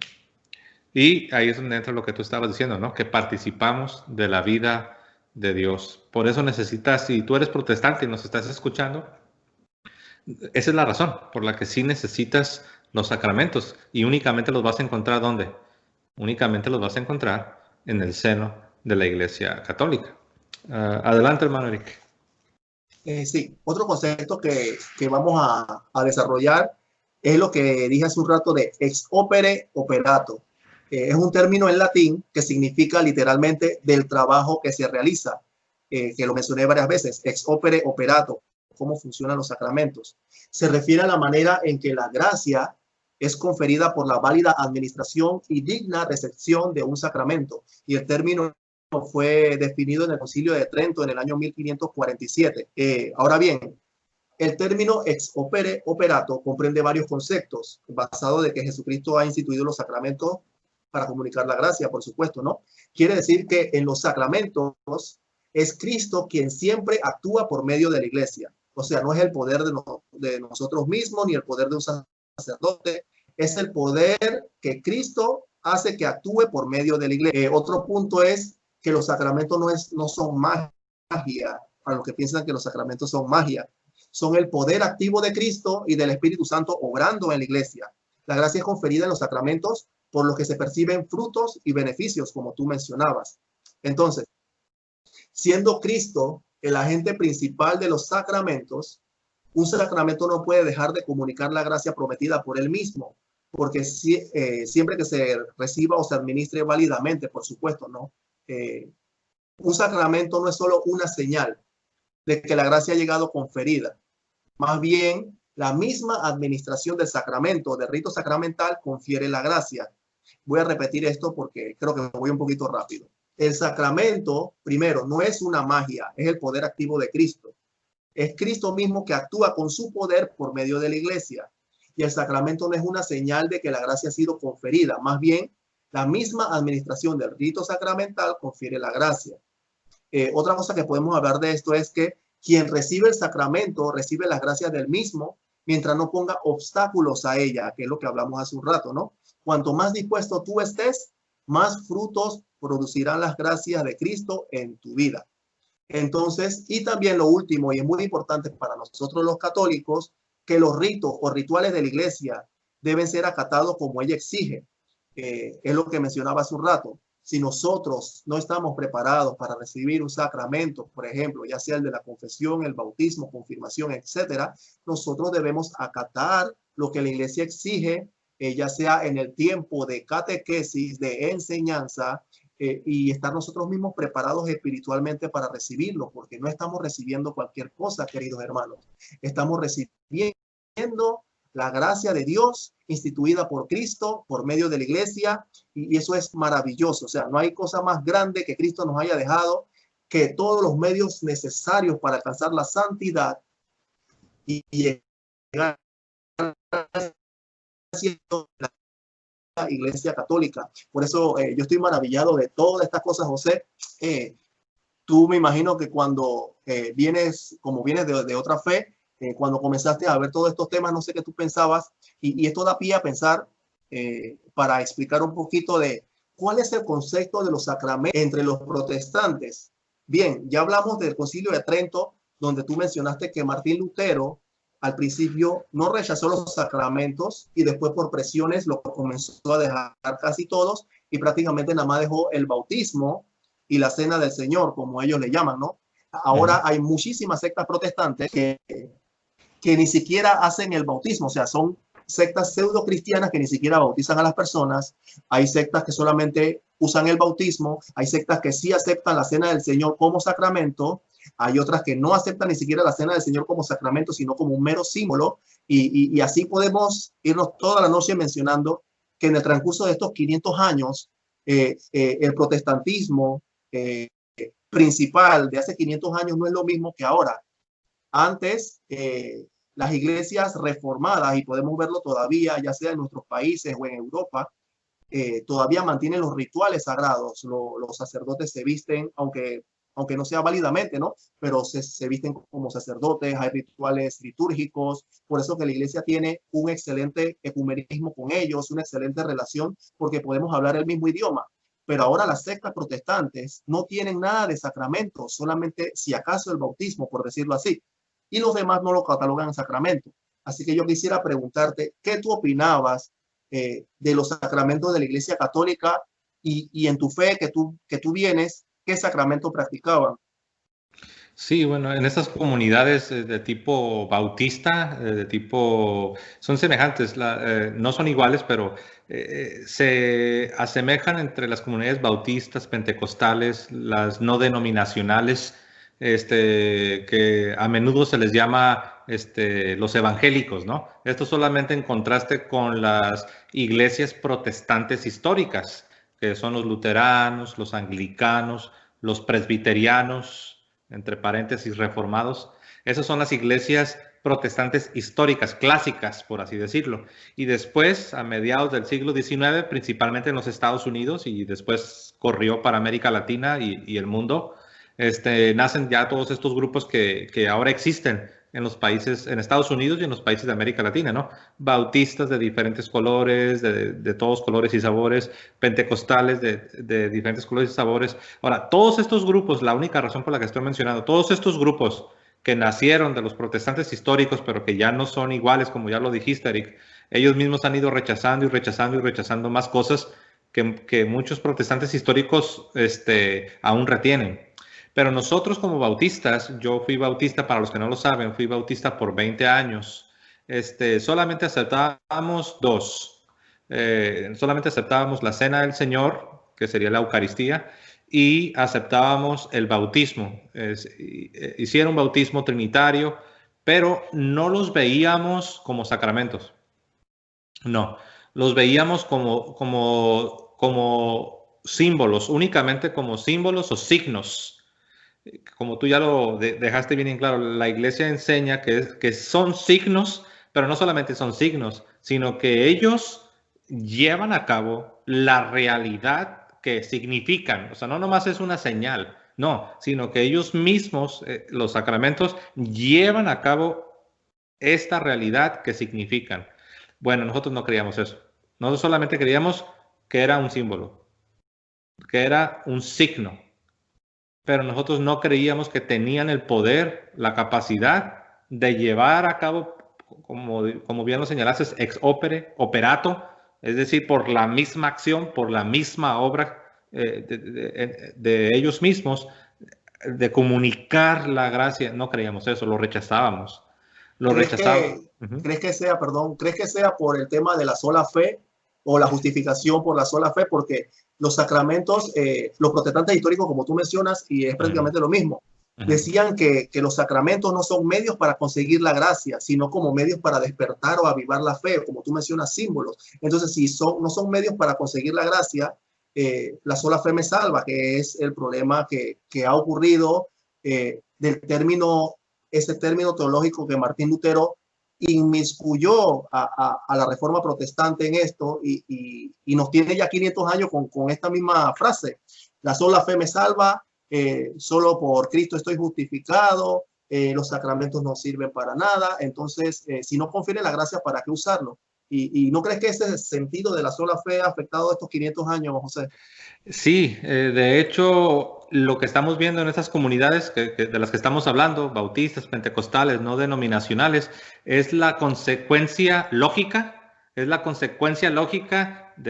Y ahí es donde entra lo que tú estabas diciendo, ¿no? Que participamos de la vida de Dios. Por eso necesitas, si tú eres protestante y nos estás escuchando, esa es la razón por la que sí necesitas los sacramentos. Y únicamente los vas a encontrar ¿dónde? Únicamente los vas a encontrar en el seno de la Iglesia Católica. Adelante, hermano Eric. Sí, otro concepto que vamos a desarrollar es lo que dije hace un rato de ex opere operato. Es un término en latín que significa literalmente del trabajo que se realiza, que lo mencioné varias veces, ex opere operato, cómo funcionan los sacramentos. Se refiere a la manera en que la gracia es conferida por la válida administración y digna recepción de un sacramento. Y el término fue definido en el Concilio de Trento en el año 1547. Ahora bien, el término ex opere operato comprende varios conceptos basados de que Jesucristo ha instituido los sacramentos para comunicar la gracia, por supuesto, ¿no? Quiere decir que en los sacramentos es Cristo quien siempre actúa por medio de la iglesia. O sea, no es el poder de nosotros mismos ni el poder de un sacerdote, es el poder que Cristo hace que actúe por medio de la iglesia. Otro punto es que los sacramentos no son magia, para los que piensan que los sacramentos son magia. Son el poder activo de Cristo y del Espíritu Santo obrando en la iglesia. La gracia es conferida en los sacramentos por los que se perciben frutos y beneficios, como tú mencionabas. Entonces, siendo Cristo el agente principal de los sacramentos, un sacramento no puede dejar de comunicar la gracia prometida por él mismo, porque siempre que se reciba o se administre válidamente, por supuesto, ¿no? Un sacramento no es solo una señal de que la gracia ha llegado conferida. Más bien, la misma administración del sacramento, del rito sacramental, confiere la gracia. Voy a repetir esto porque creo que voy un poquito rápido. El sacramento, primero, no es una magia, es el poder activo de Cristo. Es Cristo mismo que actúa con su poder por medio de la iglesia. Y el sacramento no es una señal de que la gracia ha sido conferida. Más bien, la misma administración del rito sacramental confiere la gracia. Otra cosa que podemos hablar de esto es que quien recibe el sacramento recibe las gracias del mismo mientras no ponga obstáculos a ella, que es lo que hablamos hace un rato, ¿no? Cuanto más dispuesto tú estés, más frutos producirán las gracias de Cristo en tu vida. Entonces, y también lo último, y es muy importante para nosotros los católicos, que los ritos o rituales de la iglesia deben ser acatados como ella exige. Es lo que mencionaba hace un rato. Si nosotros no estamos preparados para recibir un sacramento, por ejemplo, ya sea el de la confesión, el bautismo, confirmación, etcétera, nosotros debemos acatar lo que la iglesia exige, ya sea en el tiempo de catequesis, de enseñanza, y estar nosotros mismos preparados espiritualmente para recibirlo, porque no estamos recibiendo cualquier cosa, queridos hermanos. Estamos recibiendo la gracia de Dios instituida por Cristo, por medio de la iglesia, y eso es maravilloso. O sea, no hay cosa más grande que Cristo nos haya dejado que todos los medios necesarios para alcanzar la santidad y llegar a la iglesia católica. Por eso yo estoy maravillado de todas estas cosas, José. Tú me imagino que cuando vienes de otra fe, cuando comenzaste a ver todos estos temas, no sé qué tú pensabas, y esto da pie a pensar para explicar un poquito de cuál es el concepto de los sacramentos entre los protestantes. Bien, ya hablamos del Concilio de Trento, donde tú mencionaste que Martín Lutero al principio no rechazó los sacramentos y después por presiones lo comenzó a dejar casi todos y prácticamente nada más dejó el bautismo y la cena del Señor, como ellos le llaman, ¿no? Ahora hay muchísimas sectas protestantes que ni siquiera hacen el bautismo, o sea, son sectas pseudo cristianas que ni siquiera bautizan a las personas. Hay sectas que solamente usan el bautismo, hay sectas que sí aceptan la cena del Señor como sacramento, hay otras que no aceptan ni siquiera la cena del Señor como sacramento, sino como un mero símbolo, y así podemos irnos toda la noche mencionando que en el transcurso de estos 500 años, el protestantismo principal de hace 500 años no es lo mismo que ahora. Antes, las iglesias reformadas, y podemos verlo todavía, ya sea en nuestros países o en Europa, todavía mantienen los rituales sagrados. Los sacerdotes se visten, aunque no sea válidamente, ¿no? Pero se visten como sacerdotes, hay rituales litúrgicos, por eso que la iglesia tiene un excelente ecumenismo con ellos, una excelente relación, porque podemos hablar el mismo idioma. Pero ahora las sectas protestantes no tienen nada de sacramentos, solamente si acaso el bautismo, por decirlo así, y los demás no lo catalogan en sacramento. Así que yo quisiera preguntarte, ¿qué tú opinabas de los sacramentos de la Iglesia Católica y en tu fe que tú vienes, qué sacramento practicaban? Sí, bueno, en estas comunidades de tipo bautista, son semejantes, no son iguales, pero se asemejan entre las comunidades bautistas, pentecostales, las no denominacionales, que a menudo se les llama los evangélicos, ¿no? Esto solamente en contraste con las iglesias protestantes históricas, que son los luteranos, los anglicanos, los presbiterianos, entre paréntesis, reformados. Esas son las iglesias protestantes históricas, clásicas, por así decirlo. Y después, a mediados del siglo XIX, principalmente en los Estados Unidos, y después corrió para América Latina y el mundo, nacen ya todos estos grupos que ahora existen en los países, en Estados Unidos y en los países de América Latina, ¿no? Bautistas de diferentes colores, de todos colores y sabores, pentecostales de diferentes colores y sabores. Ahora, todos estos grupos, la única razón por la que estoy mencionando, todos estos grupos que nacieron de los protestantes históricos, pero que ya no son iguales, como ya lo dijiste, Eric, ellos mismos han ido rechazando y rechazando y rechazando más cosas que muchos protestantes históricos aún retienen. Pero nosotros como bautistas, yo fui bautista, para los que no lo saben, fui bautista por 20 años, solamente aceptábamos dos. Solamente aceptábamos la cena del Señor, que sería la Eucaristía, y aceptábamos el bautismo. Hicieron un bautismo trinitario, pero no los veíamos como sacramentos. No, los veíamos como símbolos, únicamente como símbolos o signos. Como tú ya lo dejaste bien en claro, la iglesia enseña que son signos, pero no solamente son signos, sino que ellos llevan a cabo la realidad que significan. O sea, no nomás es una señal, no, sino que ellos mismos, los sacramentos, llevan a cabo esta realidad que significan. Bueno, nosotros no creíamos eso. Nosotros solamente creíamos que era un símbolo, que era un signo, pero nosotros no creíamos que tenían el poder, la capacidad de llevar a cabo, como bien lo señalaste, ex opere, operato, es decir, por la misma acción, por la misma obra de ellos mismos, de comunicar la gracia. No creíamos eso, lo rechazábamos. Lo ¿Crees rechazábamos. que, crees que sea por el tema de la sola fe o la justificación por la sola fe? Porque los sacramentos, los protestantes históricos, como tú mencionas, y es prácticamente lo mismo, decían que los sacramentos no son medios para conseguir la gracia, sino como medios para despertar o avivar la fe, como tú mencionas, símbolos. Entonces, si no son medios para conseguir la gracia, la sola fe me salva, que es el problema que ha ocurrido del término, ese término teológico que Martín Lutero inmiscuyó a la reforma protestante en esto y nos tiene ya 500 años con esta misma frase. La sola fe me salva, solo por Cristo estoy justificado, los sacramentos no sirven para nada. Entonces, si no confiere la gracia, ¿para qué usarlo? ¿Y no crees que ese sentido de la sola fe ha afectado estos 500 años, José? Sí, de hecho, lo que estamos viendo en estas comunidades de las que estamos hablando, bautistas, pentecostales, no denominacionales, es la consecuencia lógica, de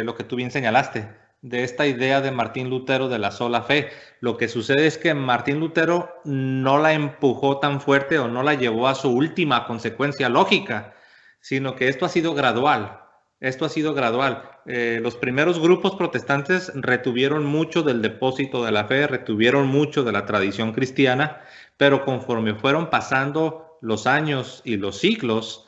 lo que tú bien señalaste, de esta idea de Martín Lutero de la sola fe. Lo que sucede es que Martín Lutero no la empujó tan fuerte o no la llevó a su última consecuencia lógica, sino que esto ha sido gradual. Esto ha sido gradual. Los primeros grupos protestantes retuvieron mucho del depósito de la fe, retuvieron mucho de la tradición cristiana, pero conforme fueron pasando los años y los siglos,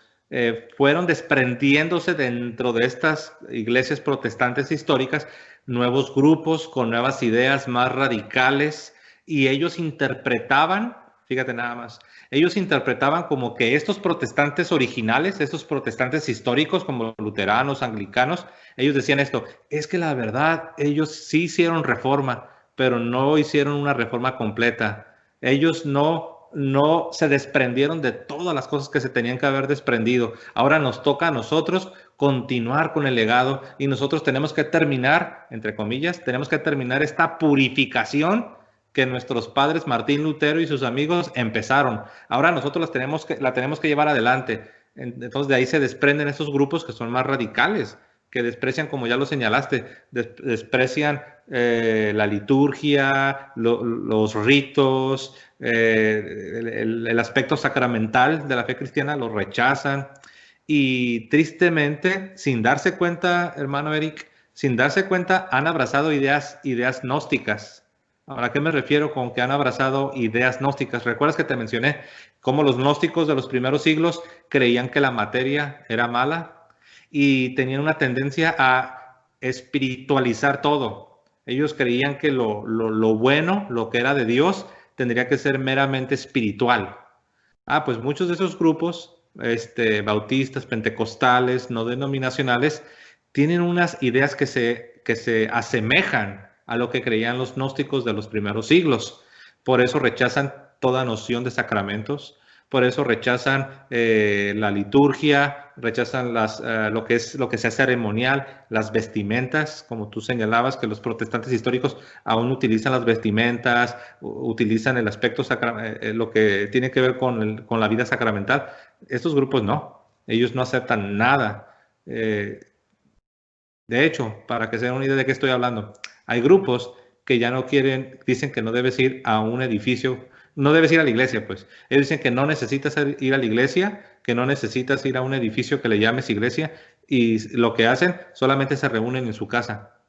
fueron desprendiéndose dentro de estas iglesias protestantes históricas nuevos grupos con nuevas ideas más radicales, y ellos interpretaban, fíjate nada más, ellos interpretaban como que estos protestantes originales, estos protestantes históricos como luteranos, anglicanos, ellos decían esto: es que la verdad, ellos sí hicieron reforma, pero no hicieron una reforma completa. Ellos no se desprendieron de todas las cosas que se tenían que haber desprendido. Ahora nos toca a nosotros continuar con el legado, y nosotros tenemos que terminar, entre comillas, tenemos que terminar esta purificación que nuestros padres Martín Lutero y sus amigos empezaron. Ahora nosotros la tenemos que llevar adelante. Entonces de ahí se desprenden esos grupos que son más radicales, que desprecian, como ya lo señalaste, desprecian la liturgia, los ritos, el aspecto sacramental de la fe cristiana, lo rechazan. Y tristemente, sin darse cuenta, hermano Eric, sin darse cuenta, han abrazado ideas gnósticas. Ahora, ¿a qué me refiero con que han abrazado ideas gnósticas? ¿Recuerdas que te mencioné cómo los gnósticos de los primeros siglos creían que la materia era mala y tenían una tendencia a espiritualizar todo? Ellos creían que lo bueno, lo que era de Dios, tendría que ser meramente espiritual. Pues muchos de esos grupos, bautistas, pentecostales, no denominacionales, tienen unas ideas que se asemejan a lo que creían los gnósticos de los primeros siglos. Por eso rechazan toda noción de sacramentos, por eso rechazan la liturgia, rechazan lo que sea ceremonial, las vestimentas, como tú señalabas, que los protestantes históricos aún utilizan las vestimentas, utilizan el aspecto lo que tiene que ver con la vida sacramental. Estos grupos no, ellos no aceptan nada. De hecho, para que se den una idea de qué estoy hablando, hay grupos que ya no quieren, dicen que no debes ir a un edificio, no debes ir a la iglesia, pues. Ellos dicen que no necesitas ir a la iglesia, que no necesitas ir a un edificio que le llames iglesia, y lo que hacen, solamente se reúnen en su casa.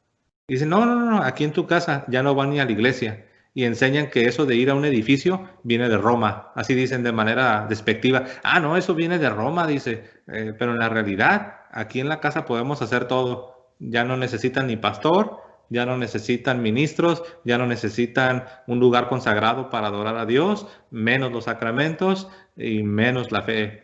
Y dicen, no, aquí en tu casa ya no van ni a la iglesia. Y enseñan que eso de ir a un edificio viene de Roma. Así dicen de manera despectiva. No, eso viene de Roma, dice. Pero en la realidad, aquí en la casa podemos hacer todo. Ya no necesitan ni pastor, ya no necesitan ministros, ya no necesitan un lugar consagrado para adorar a Dios, menos los sacramentos y menos la fe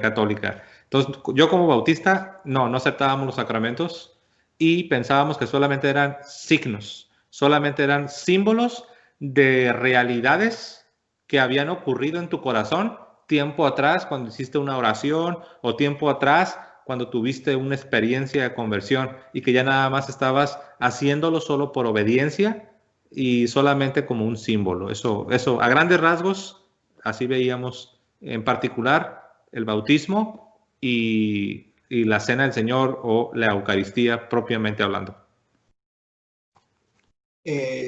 católica. Entonces, yo como bautista, no aceptábamos los sacramentos y pensábamos que solamente eran signos, solamente eran símbolos de realidades que habían ocurrido en tu corazón tiempo atrás cuando hiciste una oración o tiempo atrás cuando tuviste una experiencia de conversión y que ya nada más estabas haciéndolo solo por obediencia y solamente como un símbolo. Eso a grandes rasgos, así veíamos en particular el bautismo y la cena del Señor o la Eucaristía propiamente hablando.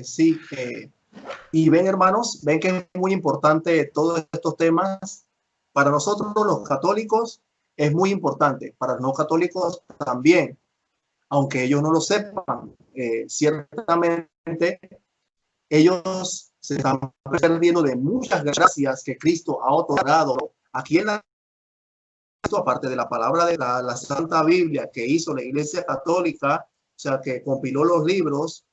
Sí, y ven, hermanos, ven que es muy importante todos estos temas. Para nosotros los católicos es muy importante, para los no católicos también, aunque ellos no lo sepan. Ciertamente ellos se están perdiendo de muchas gracias que Cristo ha otorgado aquí en la aparte de la palabra de la Santa Biblia que hizo la Iglesia Católica, o sea, que compiló los libros.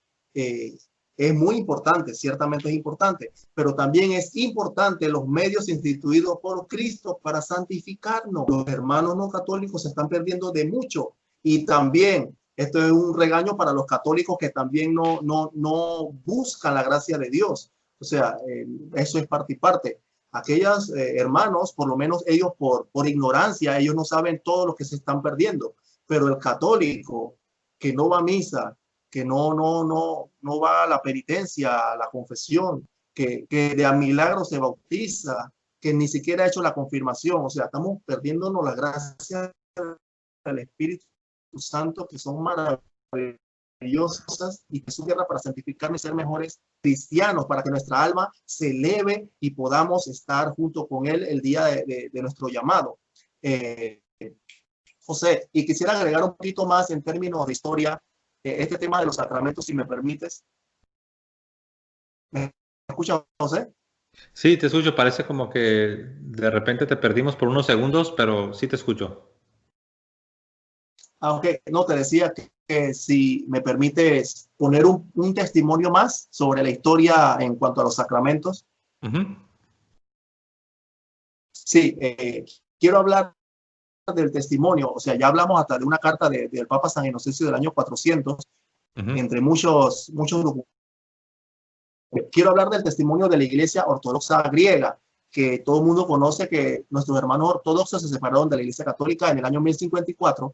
Es muy importante, ciertamente es importante, pero también es importante los medios instituidos por Cristo para santificarnos. Los hermanos no católicos se están perdiendo de mucho, y también esto es un regaño para los católicos que también no buscan la gracia de Dios. O sea, eso es parte y parte. Aquellos hermanos, por lo menos ellos por ignorancia, ellos no saben todo lo que se están perdiendo, pero el católico que no va a misa, que no va a la penitencia, a la confesión, que de a milagro se bautiza, que ni siquiera ha hecho la confirmación. O sea, estamos perdiéndonos las gracias del Espíritu Santo, que son maravillosas y que su guerra para santificarnos y ser mejores cristianos, para que nuestra alma se eleve y podamos estar junto con Él el día de nuestro llamado. José, y quisiera agregar un poquito más en términos de historia, este tema de los sacramentos, si me permites. ¿Me escucha, José? Sí, te escucho. Parece como que de repente te perdimos por unos segundos, pero sí te escucho. Aunque no, te decía que si me permites poner un testimonio más sobre la historia en cuanto a los sacramentos. Sí, quiero hablar del testimonio. O sea, ya hablamos hasta de una carta del Papa San Inocencio del año 400, entre muchos documentos. Quiero hablar del testimonio de la Iglesia Ortodoxa griega, que todo el mundo conoce, que nuestros hermanos ortodoxos se separaron de la Iglesia Católica en el año 1054.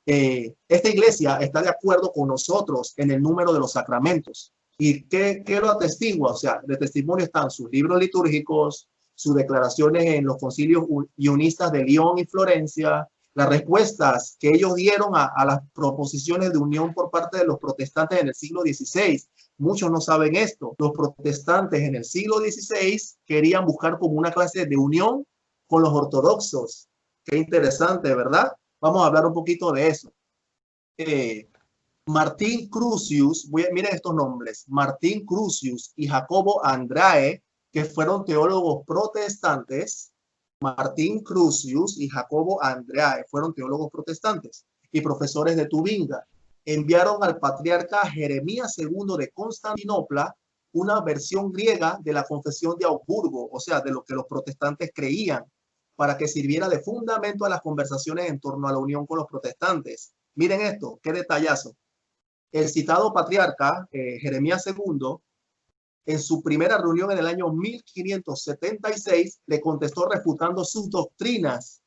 Esta iglesia está de acuerdo con nosotros en el número de los sacramentos. ¿Y qué lo atestigua? O sea, de testimonio están sus libros litúrgicos, sus declaraciones en los concilios ionistas de Lyon y Florencia, las respuestas que ellos dieron a las proposiciones de unión por parte de los protestantes en el siglo XVI. Muchos no saben esto. Los protestantes en el siglo XVI querían buscar como una clase de unión con los ortodoxos. Qué interesante, ¿verdad? Vamos a hablar un poquito de eso. Martín Crucius, miren estos nombres, Martín Crucius y Jacobo Andrae, que fueron teólogos protestantes. Martín Crucius y Jacobo Andrae fueron teólogos protestantes y profesores de Tubinga. Enviaron al patriarca Jeremías II de Constantinopla una versión griega de la confesión de Augsburgo, o sea, de lo que los protestantes creían, para que sirviera de fundamento a las conversaciones en torno a la unión con los protestantes. Miren esto, qué detallazo. El citado patriarca, Jeremías II, en su primera reunión en el año 1576, le contestó refutando sus doctrinas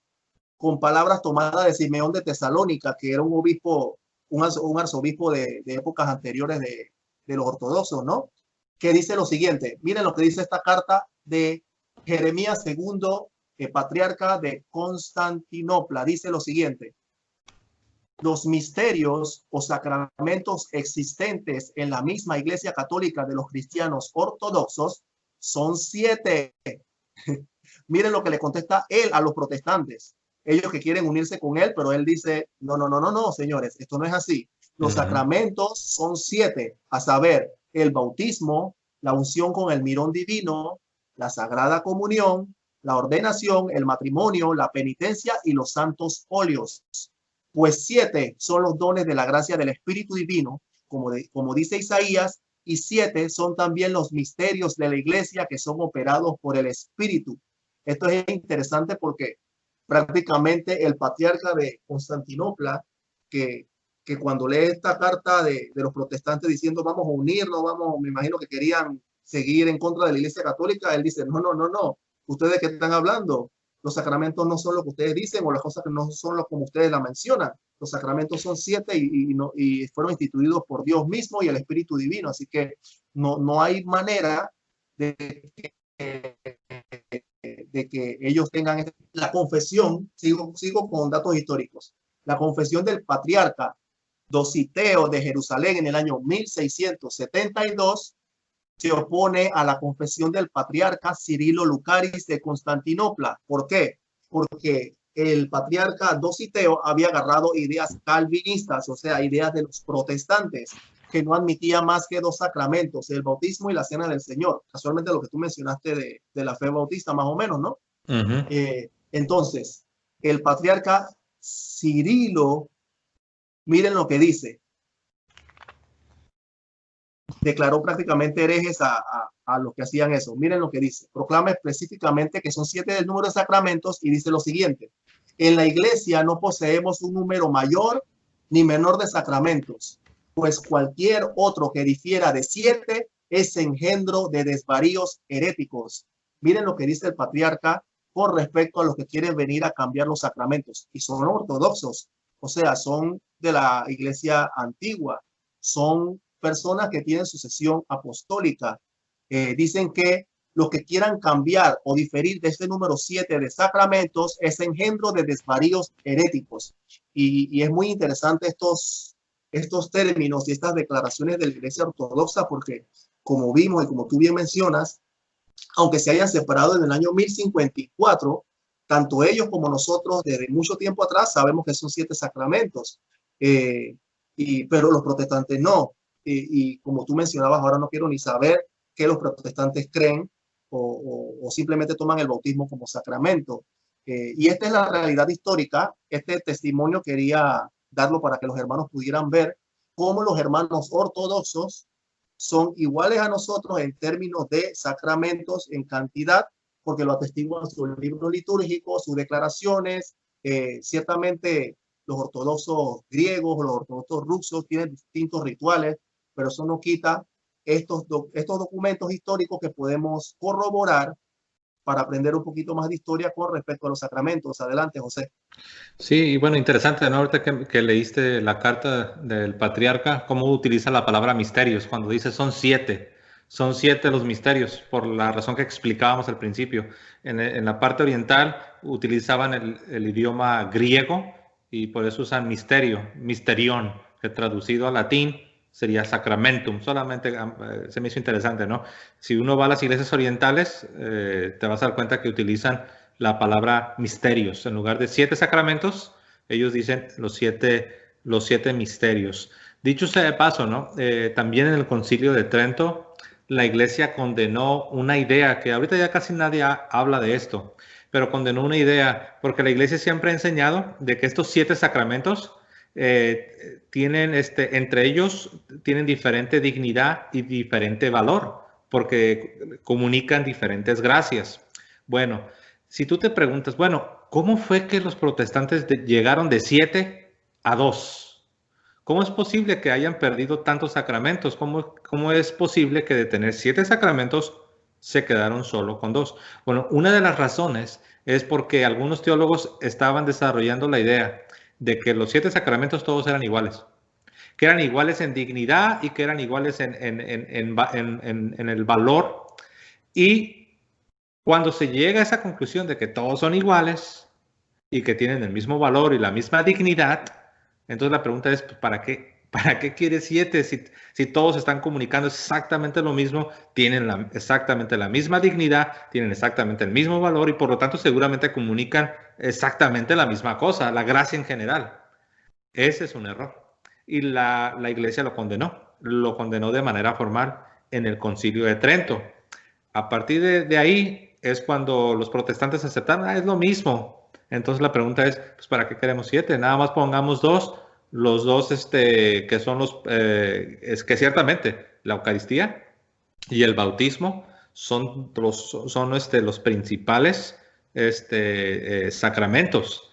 con palabras tomadas de Simeón de Tesalónica, que era un obispo, un arzobispo de épocas anteriores de los ortodoxos, ¿no? Que dice lo siguiente, miren lo que dice esta carta de Jeremías II, patriarca de Constantinopla, dice lo siguiente: los misterios o sacramentos existentes en la misma Iglesia Católica de los cristianos ortodoxos son 7. Miren lo que le contesta él a los protestantes. Ellos que quieren unirse con él, pero él dice, no, señores, esto no es así. Los sacramentos son 7, a saber, el bautismo, la unción con el mirón divino, la sagrada comunión, la ordenación, el matrimonio, la penitencia y los santos óleos. Pues 7 son los dones de la gracia del Espíritu Divino, como dice Isaías, y 7 son también los misterios de la Iglesia que son operados por el Espíritu. Esto es interesante porque prácticamente el patriarca de Constantinopla, que cuando lee esta carta de los protestantes diciendo vamos a unirnos, me imagino que querían seguir en contra de la Iglesia Católica, él dice, no, ¿ustedes qué están hablando? Los sacramentos no son lo que ustedes dicen o las cosas que no son como ustedes la mencionan. Los sacramentos son 7 y fueron instituidos por Dios mismo y el Espíritu Divino. Así que no hay manera de que ellos tengan la confesión. Sigo con datos históricos. La confesión del patriarca Dositeo de Jerusalén en el año 1672 se opone a la confesión del patriarca Cirilo Lucaris de Constantinopla. ¿Por qué? Porque el patriarca Dositeo había agarrado ideas calvinistas, o sea, ideas de los protestantes, que no admitía más que 2 sacramentos, el bautismo y la cena del Señor. Casualmente lo que tú mencionaste de la fe bautista, más o menos, ¿no? Entonces, el patriarca Cirilo, miren lo que dice, declaró prácticamente herejes a los que hacían eso. Miren lo que dice. Proclama específicamente que son 7 del número de sacramentos y dice lo siguiente: en la iglesia no poseemos un número mayor ni menor de sacramentos, pues cualquier otro que difiera de 7 es engendro de desvaríos heréticos. Miren lo que dice el patriarca con respecto a los que quieren venir a cambiar los sacramentos. Y son ortodoxos, o sea, son de la iglesia antigua, son personas que tienen sucesión apostólica. Dicen que los que quieran cambiar o diferir de este número 7 de sacramentos es engendro de desvaríos heréticos. Y es muy interesante estos términos y estas declaraciones de la Iglesia Ortodoxa, porque como vimos y como tú bien mencionas, aunque se hayan separado en el año 1054, tanto ellos como nosotros desde mucho tiempo atrás sabemos que son 7 sacramentos, pero los protestantes no. Y como tú mencionabas, ahora no quiero ni saber qué los protestantes creen o simplemente toman el bautismo como sacramento. Y esta es la realidad histórica. Este testimonio quería darlo para que los hermanos pudieran ver cómo los hermanos ortodoxos son iguales a nosotros en términos de sacramentos en cantidad, porque lo atestiguan sus libros litúrgicos, sus declaraciones. Ciertamente los ortodoxos griegos o los ortodoxos rusos tienen distintos rituales, pero eso no quita estos documentos históricos que podemos corroborar para aprender un poquito más de historia con respecto a los sacramentos. Adelante, José. Sí, y bueno, interesante, ¿no? Ahorita que leíste la carta del patriarca, cómo utiliza la palabra misterios, cuando dice son 7. Son 7 los misterios, por la razón que explicábamos al principio. En la parte oriental utilizaban el idioma griego y por eso usan misterio, misterión, que traducido al latín sería sacramentum. Solamente se me hizo interesante, ¿no? Si uno va a las iglesias orientales, te vas a dar cuenta que utilizan la palabra misterios. En lugar de 7 sacramentos, ellos dicen los siete misterios. Dicho sea de paso, ¿no? También en el Concilio de Trento, la iglesia condenó una idea que ahorita ya casi nadie habla de esto, pero condenó una idea porque la iglesia siempre ha enseñado de que estos 7 sacramentos tienen, entre ellos, tienen diferente dignidad y diferente valor porque comunican diferentes gracias. Bueno, si tú te preguntas, bueno, ¿cómo fue que los protestantes llegaron de 7 a 2? ¿Cómo es posible que hayan perdido tantos sacramentos? ¿Cómo es posible que de tener 7 sacramentos se quedaron solo con 2? Bueno, una de las razones es porque algunos teólogos estaban desarrollando la idea de que los 7 sacramentos todos eran iguales, que eran iguales en dignidad y que eran iguales en el valor. Y cuando se llega a esa conclusión de que todos son iguales y que tienen el mismo valor y la misma dignidad, entonces la pregunta es, ¿para qué quieres 7 si todos están comunicando exactamente lo mismo, tienen exactamente la misma dignidad, tienen exactamente el mismo valor y por lo tanto seguramente comunican exactamente la misma cosa, la gracia en general? Ese es un error. Y la iglesia lo condenó de manera formal en el Concilio de Trento. A partir de ahí es cuando los protestantes aceptaron, es lo mismo. Entonces la pregunta es, pues, ¿para qué queremos 7? Nada más pongamos 2, los 2 que son es que ciertamente la Eucaristía y el bautismo son los principales sacramentos.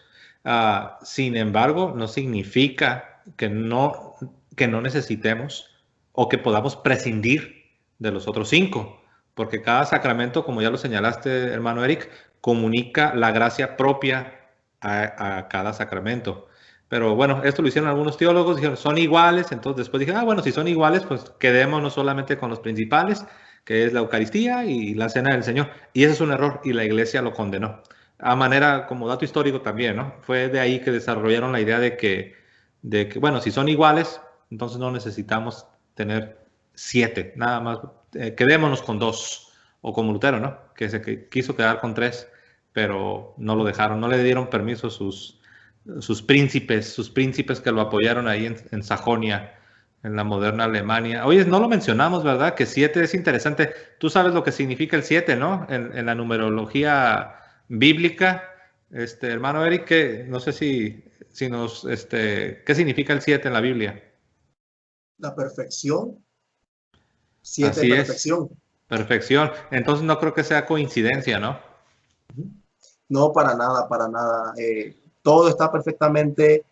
Sin embargo, no significa que no necesitemos o que podamos prescindir de los otros 5, porque cada sacramento, como ya lo señalaste, hermano Eric, comunica la gracia propia a cada sacramento. Pero bueno, esto lo hicieron algunos teólogos, dijeron, son iguales, entonces después dije, bueno, si son iguales, pues quedémonos solamente con los principales, que es la Eucaristía y la Cena del Señor. Y ese es un error y la iglesia lo condenó. A manera, como dato histórico también, ¿no? Fue de ahí que desarrollaron la idea de que bueno, si son iguales, entonces no necesitamos tener 7, nada más, quedémonos con 2, o como Lutero, ¿no? Que quiso quedar con 3, pero no lo dejaron, no le dieron permiso sus príncipes que lo apoyaron ahí en Sajonia, en la moderna Alemania. Oye, no lo mencionamos, ¿verdad? Que 7 es interesante. Tú sabes lo que significa el 7, ¿no? En la numerología bíblica. Hermano Eric, no sé si nos, ¿qué significa el 7 en la Biblia? La perfección. 7, Así perfección. es, perfección. Entonces no creo que sea coincidencia, ¿no? No, para nada, para nada. Todo está perfectamente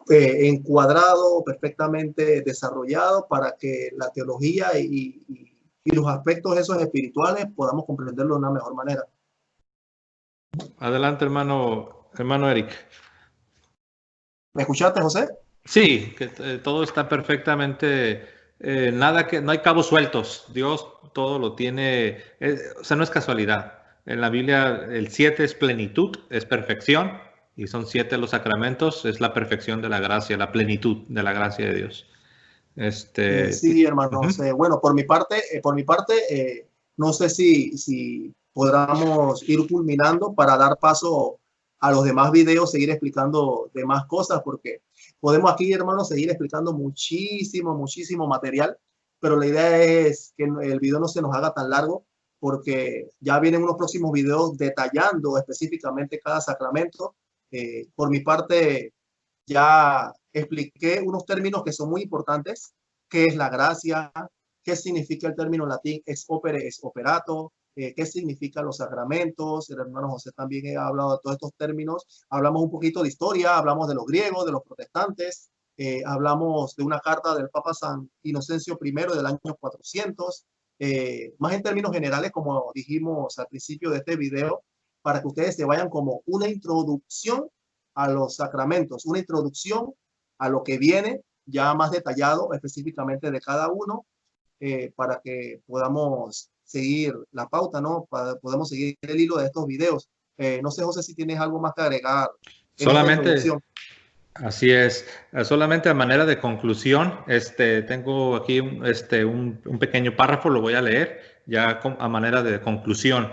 encuadrado, perfectamente desarrollado para que la teología y los aspectos esos espirituales podamos comprenderlo de una mejor manera. Adelante, hermano Eric. ¿Me escuchaste, José? Sí, que todo está perfectamente, no hay cabos sueltos. Dios todo lo tiene, o sea, no es casualidad. En la Biblia el 7 es plenitud, es perfección, y son 7 los sacramentos, es la perfección de la gracia, la plenitud de la gracia de Dios. Sí, hermano José. Bueno, por mi parte, no sé si podamos ir culminando para dar paso a los demás videos, seguir explicando demás cosas, porque podemos aquí, hermano, seguir explicando muchísimo material, pero la idea es que el video no se nos haga tan largo, porque ya vienen unos próximos videos detallando específicamente cada sacramento. Por mi parte, ya expliqué unos términos que son muy importantes, qué es la gracia, qué significa el término latín ex opere, ex operato, qué significan los sacramentos. El hermano José también ha hablado de todos estos términos. Hablamos un poquito de historia, hablamos de los griegos, de los protestantes, hablamos de una carta del Papa San Inocencio I del año 400, más en términos generales, como dijimos al principio de este video, para que ustedes se vayan como una introducción a los sacramentos, una introducción a lo que viene ya más detallado específicamente de cada uno. para que podamos seguir la pauta, ¿no? Podemos seguir el hilo de estos videos. No sé, José, si tienes algo más que agregar en esta Solamente, introducción. así es, solamente a manera de conclusión, tengo aquí un pequeño párrafo, lo voy a leer ya a manera de conclusión.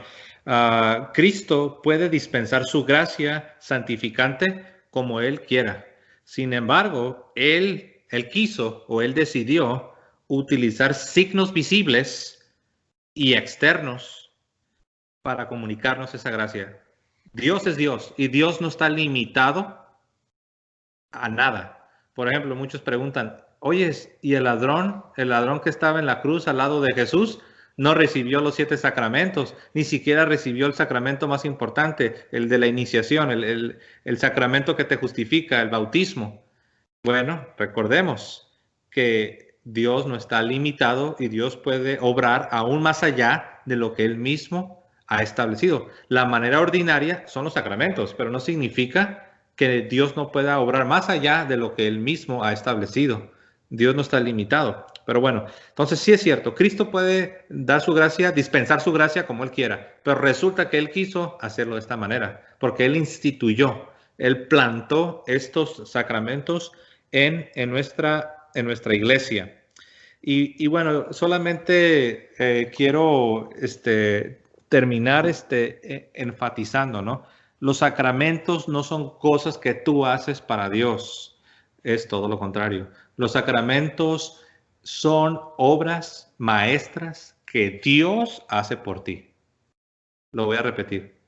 Cristo puede dispensar su gracia santificante como Él quiera. Sin embargo, Él quiso o Él decidió utilizar signos visibles y externos para comunicarnos esa gracia. Dios es Dios y Dios no está limitado a nada. Por ejemplo, muchos preguntan, oye, ¿y el ladrón que estaba en la cruz al lado de Jesús, no recibió los 7 sacramentos, ni siquiera recibió el sacramento más importante, el de la iniciación, el sacramento que te justifica, el bautismo? Bueno, recordemos que Dios no está limitado y Dios puede obrar aún más allá de lo que Él mismo ha establecido. La manera ordinaria son los sacramentos, pero no significa que Dios no pueda obrar más allá de lo que Él mismo ha establecido. Dios no está limitado. Pero bueno, entonces sí es cierto, Cristo puede dar su gracia, dispensar su gracia como Él quiera, pero resulta que Él quiso hacerlo de esta manera, porque Él instituyó, Él plantó estos sacramentos en nuestra iglesia. Y bueno, solamente quiero terminar enfatizando, ¿no? Los sacramentos no son cosas que tú haces para Dios, es todo lo contrario. Los sacramentos son obras maestras que Dios hace por ti. Lo voy a repetir.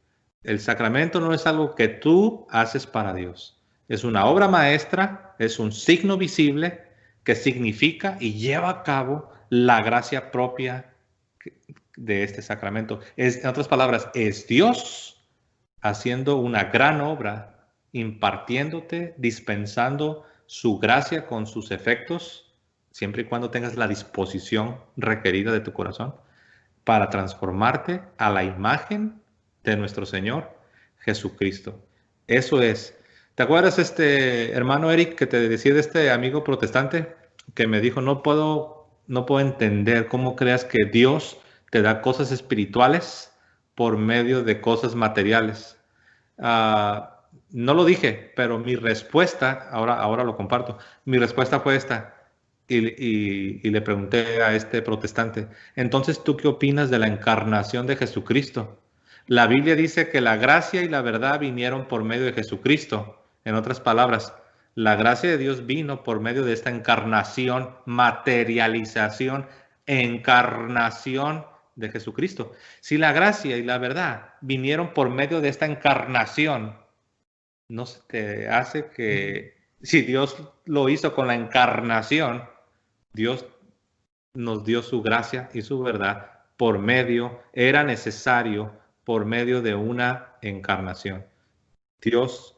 El sacramento no es algo que tú haces para Dios. Es una obra maestra, es un signo visible que significa y lleva a cabo la gracia propia de este sacramento. En otras palabras, es Dios haciendo una gran obra, impartiéndote, dispensando su gracia con sus efectos, siempre y cuando tengas la disposición requerida de tu corazón, para transformarte a la imagen de nuestro Señor Jesucristo. Eso es. ¿Te acuerdas, hermano Eric, que te decía de este amigo protestante que me dijo, no puedo entender cómo creas que Dios te da cosas espirituales por medio de cosas materiales? No lo dije, pero mi respuesta, ahora lo comparto, mi respuesta fue esta. Y le pregunté a este protestante, entonces, ¿tú qué opinas de la encarnación de Jesucristo? La Biblia dice que la gracia y la verdad vinieron por medio de Jesucristo. En otras palabras, la gracia de Dios vino por medio de esta encarnación, materialización, encarnación de Jesucristo. Si la gracia y la verdad vinieron por medio de esta encarnación, ¿no se te hace que si Dios lo hizo con la encarnación, Dios nos dio su gracia y su verdad era necesario por medio de una encarnación? Dios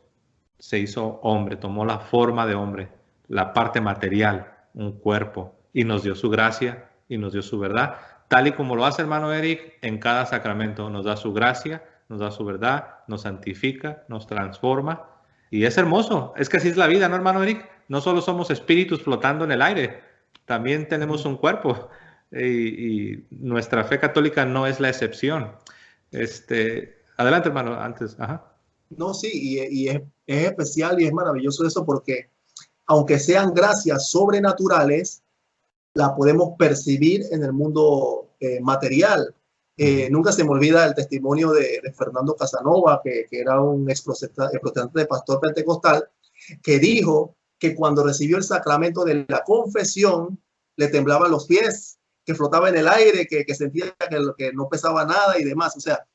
se hizo hombre, tomó la forma de hombre, la parte material, un cuerpo, y nos dio su gracia y nos dio su verdad, tal y como lo hace hermano Eric en cada sacramento. Nos da su gracia, nos da su verdad, nos santifica, nos transforma, y es hermoso. Es que así es la vida, ¿no, hermano Eric? No solo somos espíritus flotando en el aire, también tenemos un cuerpo, y nuestra fe católica no es la excepción. Adelante, hermano, antes. Ajá. No, sí, es especial y es maravilloso eso porque aunque sean gracias sobrenaturales, la podemos percibir en el mundo material. Nunca se me olvida el testimonio de Fernando Casanova, que era un protestante de pastor pentecostal, que dijo que cuando recibió el sacramento de la confesión, le temblaban los pies, que flotaba en el aire, que sentía que no pesaba nada y demás. O sea,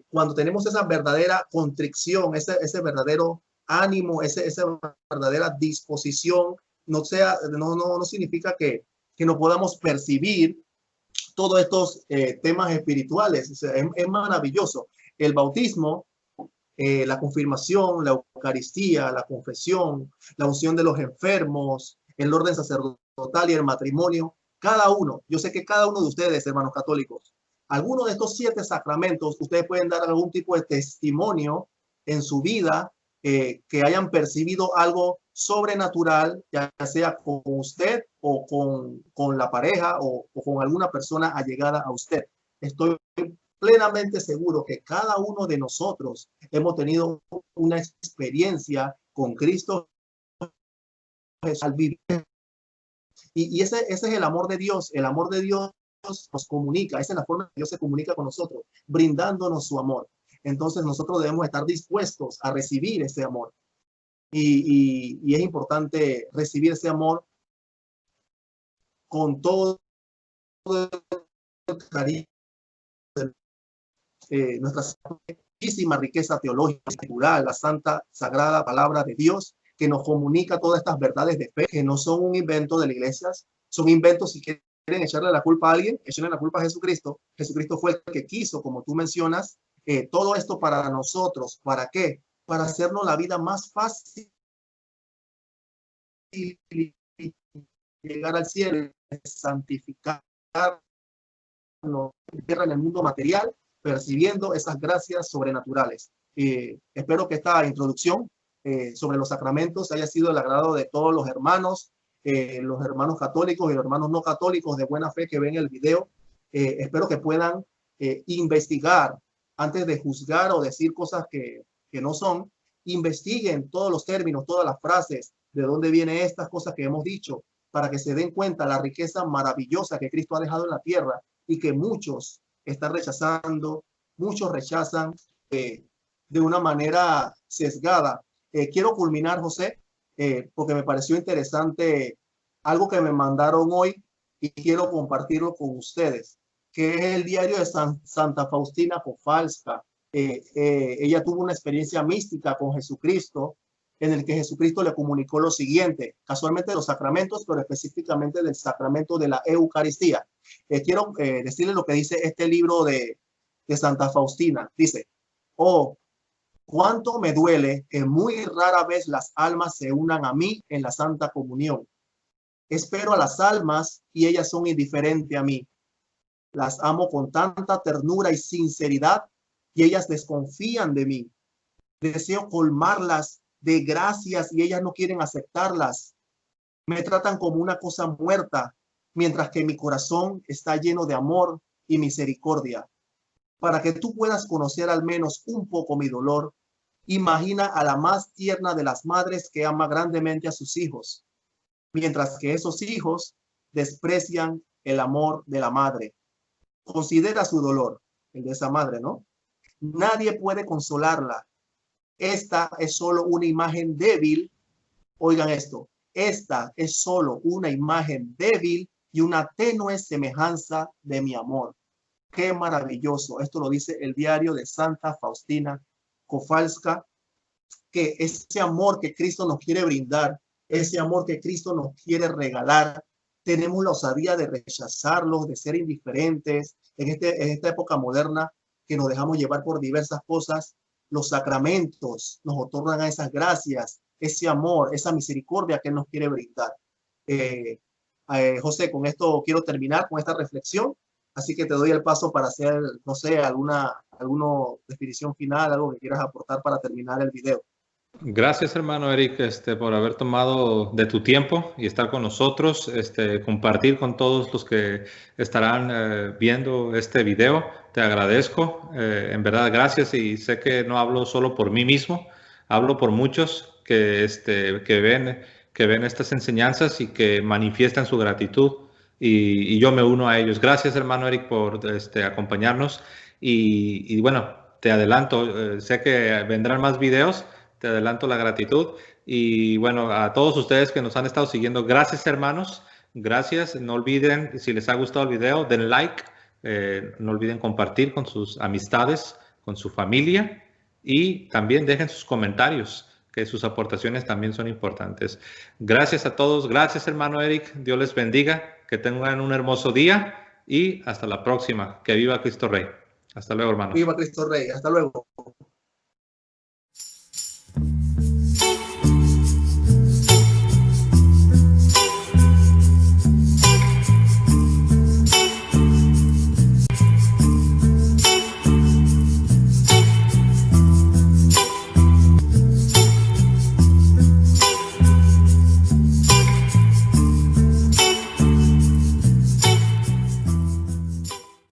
cuando tenemos esa verdadera contrición, ese verdadero ánimo, esa verdadera disposición, no significa que no podamos percibir todos estos temas espirituales. O sea, es maravilloso. El bautismo, la confirmación, la Eucaristía, la confesión, la unción de los enfermos, el orden sacerdotal y el matrimonio, cada uno, yo sé que cada uno de ustedes, hermanos católicos, alguno de estos 7 sacramentos, ustedes pueden dar algún tipo de testimonio en su vida, que hayan percibido algo sobrenatural, ya sea con usted o con la pareja o con alguna persona allegada a usted. Estoy plenamente seguro que cada uno de nosotros hemos tenido una experiencia con Cristo al vivir. Y ese es el amor de Dios. El amor de Dios nos comunica. Esa es la forma en que Dios se comunica con nosotros, brindándonos su amor. Entonces nosotros debemos estar dispuestos a recibir ese amor. Y es importante recibir ese amor con todo el cariño, nuestra muchísima riqueza teológica, cultural, la santa, sagrada palabra de Dios, que nos comunica todas estas verdades de fe, que no son un invento de las iglesias, son inventos. Si quieren echarle la culpa a alguien, echenle la culpa a Jesucristo. Jesucristo fue el que quiso, como tú mencionas, todo esto para nosotros. ¿Para qué? Para hacernos la vida más fácil, llegar al cielo, santificar en el mundo material, percibiendo esas gracias sobrenaturales. Espero que esta introducción sobre los sacramentos haya sido del agrado de todos los hermanos católicos y los hermanos no católicos de buena fe que ven el video. Espero que puedan investigar antes de juzgar o decir cosas que no son. Investiguen todos los términos, todas las frases, de dónde vienen estas cosas que hemos dicho, para que se den cuenta la riqueza maravillosa que Cristo ha dejado en la tierra y que muchos están rechazando, muchos rechazan de una manera sesgada. Quiero culminar, José, porque me pareció interesante algo que me mandaron hoy y quiero compartirlo con ustedes, que es el diario de Santa Faustina Kowalska. Ella tuvo una experiencia mística con Jesucristo, en el que Jesucristo le comunicó lo siguiente, casualmente de los sacramentos, pero específicamente del sacramento de la Eucaristía. Quiero decirles lo que dice este libro de Santa Faustina. Dice: oh, cuánto me duele que muy rara vez las almas se unan a mí en la Santa Comunión. Espero a las almas y ellas son indiferentes a mí. Las amo con tanta ternura y sinceridad y ellas desconfían de mí. Deseo colmarlas de gracias y ellas no quieren aceptarlas. Me tratan como una cosa muerta, mientras que mi corazón está lleno de amor y misericordia. Para que tú puedas conocer al menos un poco mi dolor, imagina a la más tierna de las madres que ama grandemente a sus hijos, mientras que esos hijos desprecian el amor de la madre. Considera su dolor, el de esa madre, ¿no? Nadie puede consolarla. Esta es solo una imagen débil. Oigan esto. Esta es solo una imagen débil y una tenue semejanza de mi amor. Qué maravilloso. Esto lo dice el diario de Santa Faustina Kowalska, que ese amor que Cristo nos quiere brindar, ese amor que Cristo nos quiere regalar, tenemos la osadía de rechazarlos, de ser indiferentes en esta época moderna que nos dejamos llevar por diversas cosas. Los sacramentos nos otorgan esas gracias, ese amor, esa misericordia que Él nos quiere brindar. José, con esto quiero terminar con esta reflexión, así que te doy el paso para hacer, no sé, alguna definición final, algo que quieras aportar para terminar el video. Gracias, hermano Eric, por haber tomado de tu tiempo y estar con nosotros, compartir con todos los que estarán viendo este video. Te agradezco, en verdad, gracias, y sé que no hablo solo por mí mismo, hablo por muchos que ven estas enseñanzas y que manifiestan su gratitud, y yo me uno a ellos. Gracias, hermano Eric, por acompañarnos, y bueno, te adelanto, sé que vendrán más videos. Te adelanto la gratitud. Y bueno, a todos ustedes que nos han estado siguiendo, gracias, hermanos. Gracias. No olviden, si les ha gustado el video, den like. No olviden compartir con sus amistades, con su familia. Y también dejen sus comentarios, que sus aportaciones también son importantes. Gracias a todos. Gracias, hermano Eric. Dios les bendiga. Que tengan un hermoso día. Y hasta la próxima. Que viva Cristo Rey. Hasta luego, hermanos. Viva Cristo Rey. Hasta luego.